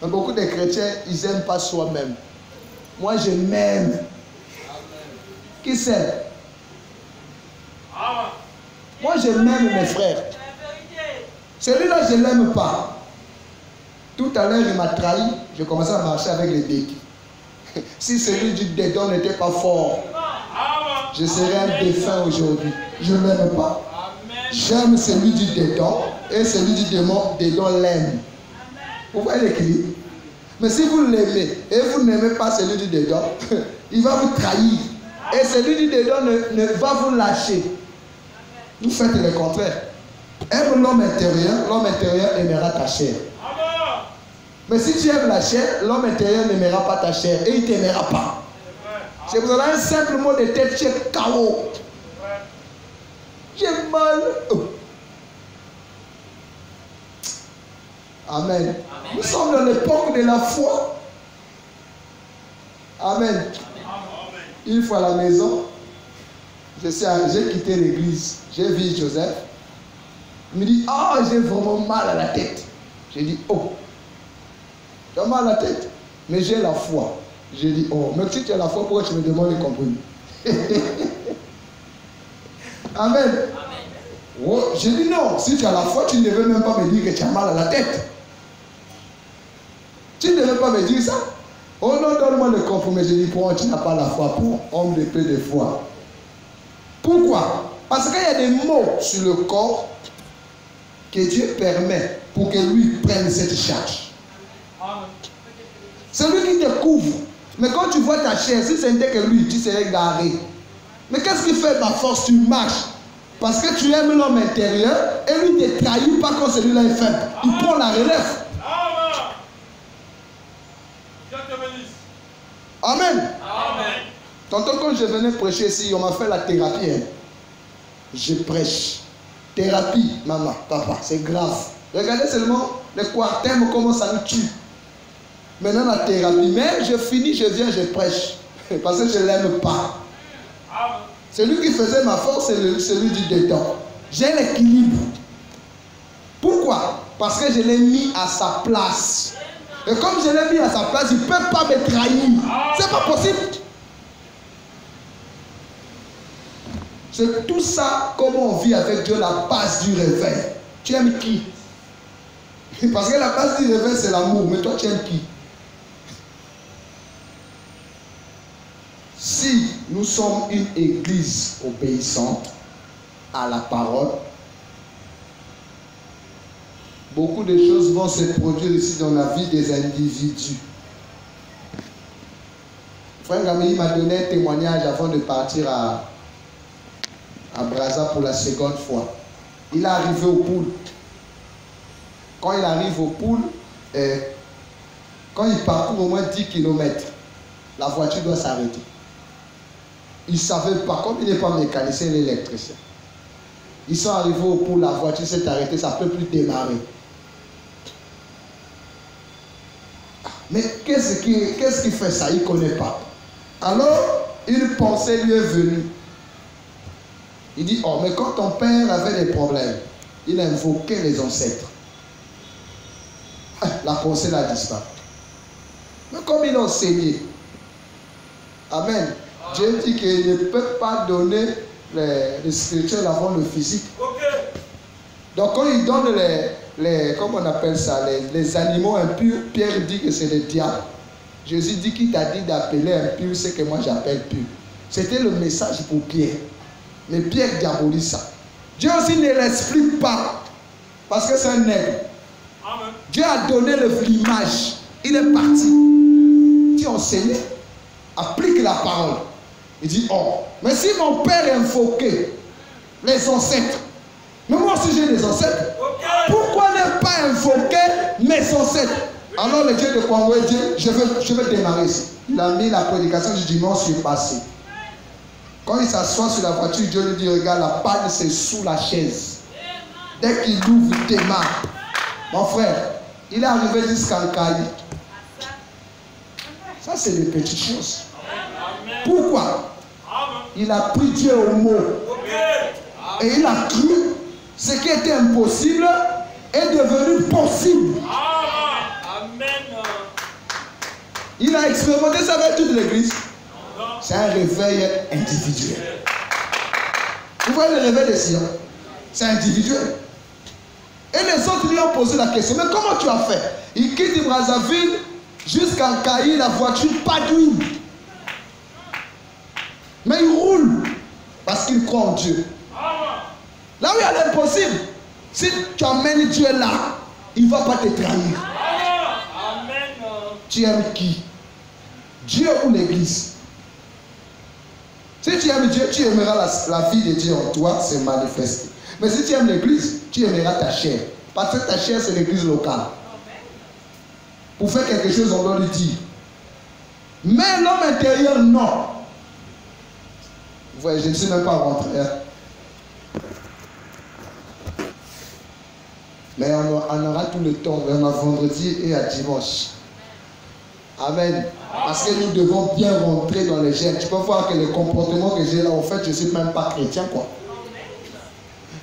Speaker 2: Mais beaucoup de chrétiens, ils n'aiment pas soi-même. Moi je m'aime. Qui c'est? Moi je m'aime mes frères. Celui-là je ne l'aime pas. Tout à l'heure il m'a trahi, je commençais à marcher avec les béquilles. Si celui du dedans n'était pas fort, je serais un défunt aujourd'hui. Je ne l'aime pas. J'aime celui du dedans et celui du dedans l'aime. Vous voyez l'équilibre? Mais si vous l'aimez et vous n'aimez pas celui du dedans, il va vous trahir. Et celui du dedans ne va vous lâcher. Vous faites le contraire. Aime l'homme intérieur aimera ta chair. Mais si tu aimes la chair, l'homme intérieur n'aimera pas ta chair et il ne t'aimera pas. C'est pour cela un simple mot de tête, tu es KO. J'ai mal. Amen. Nous sommes dans l'époque de la foi. Amen. Une fois à la maison, j'ai quitté l'église. J'ai vu Joseph. Il me dit, oh, j'ai vraiment mal à la tête. J'ai dit, oh, tu as mal à la tête, mais j'ai la foi. J'ai dit, oh, mais si tu as la foi, pourquoi tu me demandes les compromis? Amen. Oh, j'ai dit non, si tu as la foi, tu ne devais même pas me dire que tu as mal à la tête. Tu ne devais pas me dire ça. Oh non, donne-moi le compromis. J'ai dit, pourquoi tu n'as pas la foi pour homme de peu de foi? Pourquoi? Parce qu'il y a des mots sur le corps que Dieu permet pour que lui prenne cette charge. C'est lui qui te couvre. Mais quand tu vois ta chair, si c'était que lui, tu serais garé. Mais qu'est-ce qui fait ma force? Tu marches. Parce que tu aimes l'homme intérieur et lui ne te trahit pas quand celui-là est faible. Il prend la relève. Amen. Amen. Tantôt quand je venais prêcher ici, on m'a fait la thérapie. Hein. Je prêche. Thérapie, maman, papa, c'est grave. Regardez seulement les quartèmes, comment ça nous tue. maintenant la thérapie. Mais je finis, je viens, je prêche. Parce que je ne l'aime pas. Celui qui faisait ma force, c'est celui du dedans. J'ai l'équilibre. Pourquoi? Parce que je l'ai mis à sa place. Et comme je l'ai mis à sa place, il ne peut pas me trahir. C'est pas possible. C'est tout ça, comment on vit avec Dieu, la base du réveil. Tu aimes qui? Parce que la base du réveil, c'est l'amour. Mais toi, tu aimes qui? Si nous sommes une église obéissante à la parole, beaucoup de choses vont se produire ici dans la vie des individus. Frère Gamili m'a donné un témoignage avant de partir à Brazza pour la seconde fois. Il est arrivé au pool. Quand il arrive au pool, quand il parcourt au moins 10 km, la voiture doit s'arrêter. Il ne savait pas, comme il n'est pas mécanicien, il est électricien. Ils sont arrivés au pool, la voiture s'est arrêtée, ça ne peut plus démarrer. Mais qu'est-ce qui fait ça? Il ne connaît pas. Alors, une pensée lui est venue. Il dit, oh, mais quand ton père avait des problèmes, il a invoqué les ancêtres. La pensée l'a disparu. Mais comme il a enseigné, amen, Dieu dit qu'il ne peut pas donner le spirituel avant le physique. Donc quand il donne comment on appelle ça, les animaux impurs, Pierre dit que c'est le diable. Jésus dit qu'il t'a dit d'appeler impur ce que moi j'appelle pur. C'était le message pour Pierre. Mais Pierre diabolise ça. Dieu aussi ne l'explique pas. Parce que c'est un nègre. Dieu a donné l'image. Il est parti. Tu enseignes, applique la parole. Il dit, oh, mais si mon père invoquait les ancêtres, mais moi aussi j'ai des ancêtres, pourquoi ne pas invoquer mes ancêtres? Alors le Dieu de Congo dit, je vais démarrer ici. Il a mis la prédication du dimanche sur passé. Quand il s'assoit sur la voiture, Dieu lui dit, regarde, la panne c'est sous la chaise. Dès qu'il ouvre, il démarre. Mon frère, il est arrivé jusqu'à Nkali. Ça, c'est des petites choses. Pourquoi? Il a pris Dieu au mot. Et il a cru ce qui était impossible est devenu possible. Il a expérimenté ça avec toute l'église. C'est un réveil individuel. Vous voyez le réveil des Sion? C'est individuel. Et les autres lui ont posé la question, mais comment tu as fait? Il quitte Brazzaville jusqu'à Nkayi, la voiture, pas d'huile. Mais il roule parce qu'il croit en Dieu. Là où il y a l'impossible, si tu amènes Dieu là, il ne va pas te trahir. Tu aimes qui? Dieu ou l'église? Si tu aimes Dieu, tu aimeras la vie de Dieu en toi se manifester. Mais si tu aimes l'église, tu aimeras ta chair. Parce que ta chair, c'est l'église locale. Pour faire quelque chose, on doit lui dire. Mais l'homme intérieur, non. Vous voyez, je ne suis même pas rentré. Mais on aura tout le temps, même à vendredi et à dimanche. Amen. Parce que nous devons bien rentrer dans les gènes. Tu peux voir que le comportement que j'ai là, en fait, je ne suis même pas chrétien, quoi.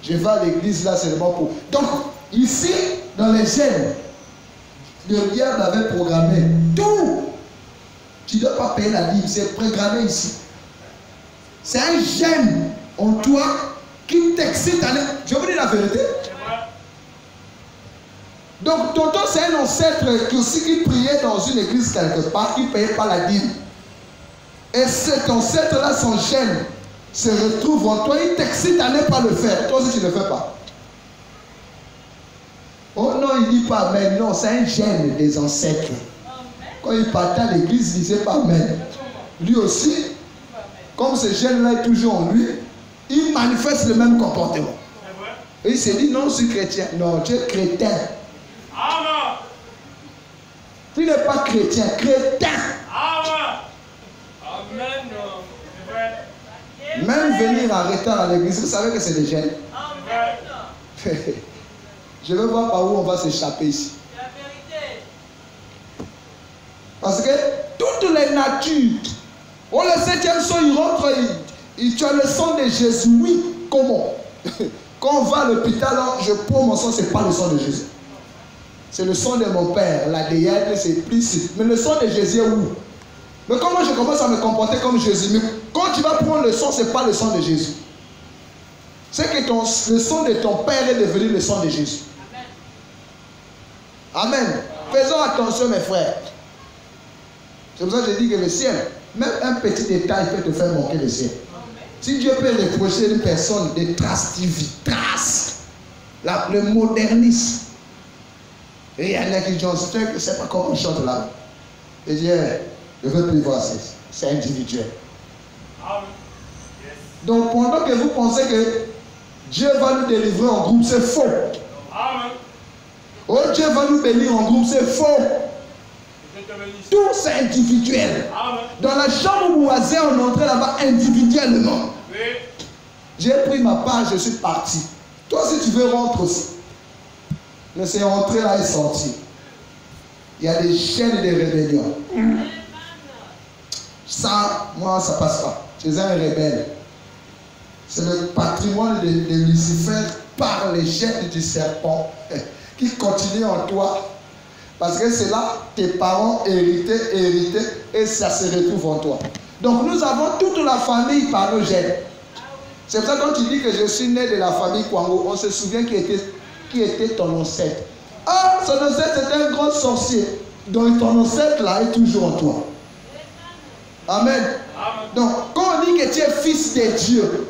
Speaker 2: Je vais à l'église là seulement pour... Donc, ici, dans les gènes, le diable avait programmé tout. Tu ne dois pas payer la dîme, c'est programmé ici. C'est un gène en toi qui t'excite à aller. Je vous dis la vérité. Donc, tonton, c'est un ancêtre qui priait dans une église quelque part, qui ne payait pas la dîme. Et cet ancêtre-là, son gène, se retrouve en toi, il t'excite à ne pas le faire. Toi aussi, tu ne le fais pas. Oh non, il ne dit pas Amen. Non, c'est un gène des ancêtres. Quand il partait à l'église, il ne disait pas Amen. Lui aussi, comme ce gène-là est toujours en lui, il manifeste le même comportement. Et il s'est dit, non, je suis chrétien. Non, tu es chrétien. Tu n'es pas chrétien, chrétien. Même venir en retard à l'église, vous savez que c'est des gènes. Je vais voir par où on va s'échapper ici. Parce que toutes les natures, oh, le 7e son, il rentre, tu as le sang de Jésus. Oui, comment? Quand on va à l'hôpital, je prends mon sang, ce n'est pas le sang de Jésus. C'est le sang de mon père. L'ADN, c'est plus. Mais le sang de Jésus est où? Mais comment je commence à me comporter comme Jésus? Mais quand tu vas prendre le sang, ce n'est pas le sang de Jésus. C'est que le sang de ton père est devenu le sang de Jésus. Amen. Amen. Faisons attention, mes frères. C'est pour ça que je dis que le ciel, même un petit détail peut te faire manquer le ciel. Si Dieu peut reprocher une personne des traces de vie, traces, le modernisme, et il y en a qui disent, je ne sais pas comment on chante là. Et je dis, je ne veux plus voir, c'est individuel. Donc pendant que vous pensez que Dieu va nous délivrer en groupe, c'est faux. Oh, Dieu va nous bénir en groupe, c'est faux. Tout c'est individuel. Dans la chambre voisine, on entrait là-bas individuellement. J'ai pris ma part, je suis parti. Toi, si tu veux, rentre aussi. Mais c'est entrer là et sortir. Il y a des chaînes de rébellion. Ça, moi, ça passe pas. Tu es un rebelle. C'est le patrimoine de Lucifer par les chaînes du serpent qui continue en toi. Parce que c'est là tes parents héritaient et ça se retrouve en toi. Donc nous avons toute la famille par nos gènes. C'est pour ça que quand tu dis que je suis né de la famille Kwango, on se souvient qui était ton ancêtre. Ah, son ancêtre était un grand sorcier. Donc ton ancêtre là est toujours en toi. Amen. Donc quand on dit que tu es fils de Dieu,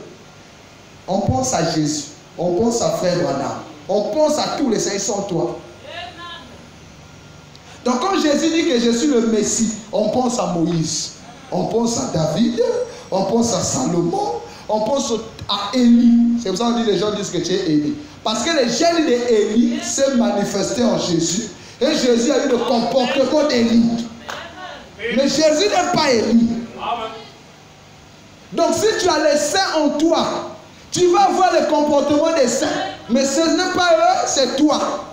Speaker 2: on pense à Jésus, on pense à Frère Branham, on pense à tous les saints sans toi. Donc quand Jésus dit que je suis le Messie, on pense à Moïse, on pense à David, on pense à Salomon, on pense à Élie. C'est pour ça qu'on dit les gens disent que tu es Élie. Parce que les gènes d'Élie s'est manifesté en Jésus. Et Jésus a eu le comportement d'Élie. Mais Jésus n'est pas Élie. Donc si tu as les saints en toi, tu vas avoir le comportement des saints. Mais ce n'est pas eux, c'est toi.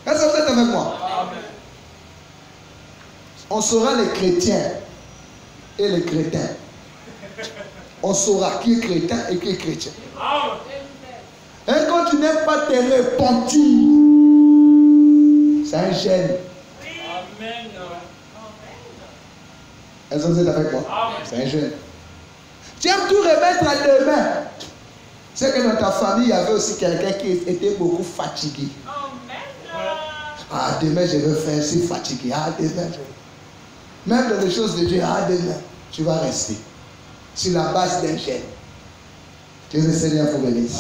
Speaker 2: Est-ce que vous êtes avec moi? On saura les chrétiens et les crétins. On saura qui est chrétien et qui est chrétien. Et quand tu n'aimes pas te repentir, c'est un gène. Est-ce que vous êtes avec moi? C'est un gène. Tu aimes tout remettre à demain. C'est que dans ta famille, il y avait aussi quelqu'un qui était beaucoup fatigué. Ah, demain je veux faire, je suis fatigué. Ah, demain je veux. Même dans les choses de Dieu, ah, demain, tu vas rester sur la base d'un gène. Que le Seigneur vous bénisse.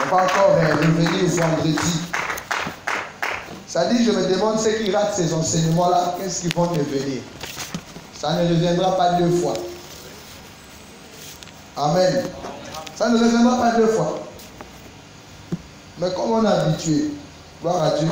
Speaker 2: On va encore revenir vendredi. Ça dit, je me demande ceux qui ratent ces enseignements-là, qu'est-ce qu'ils vont devenir? Ça ne reviendra pas 2 fois. Amen. Ça ne reviendra pas 2 fois. Mais comme on est habitué, gloire à Dieu,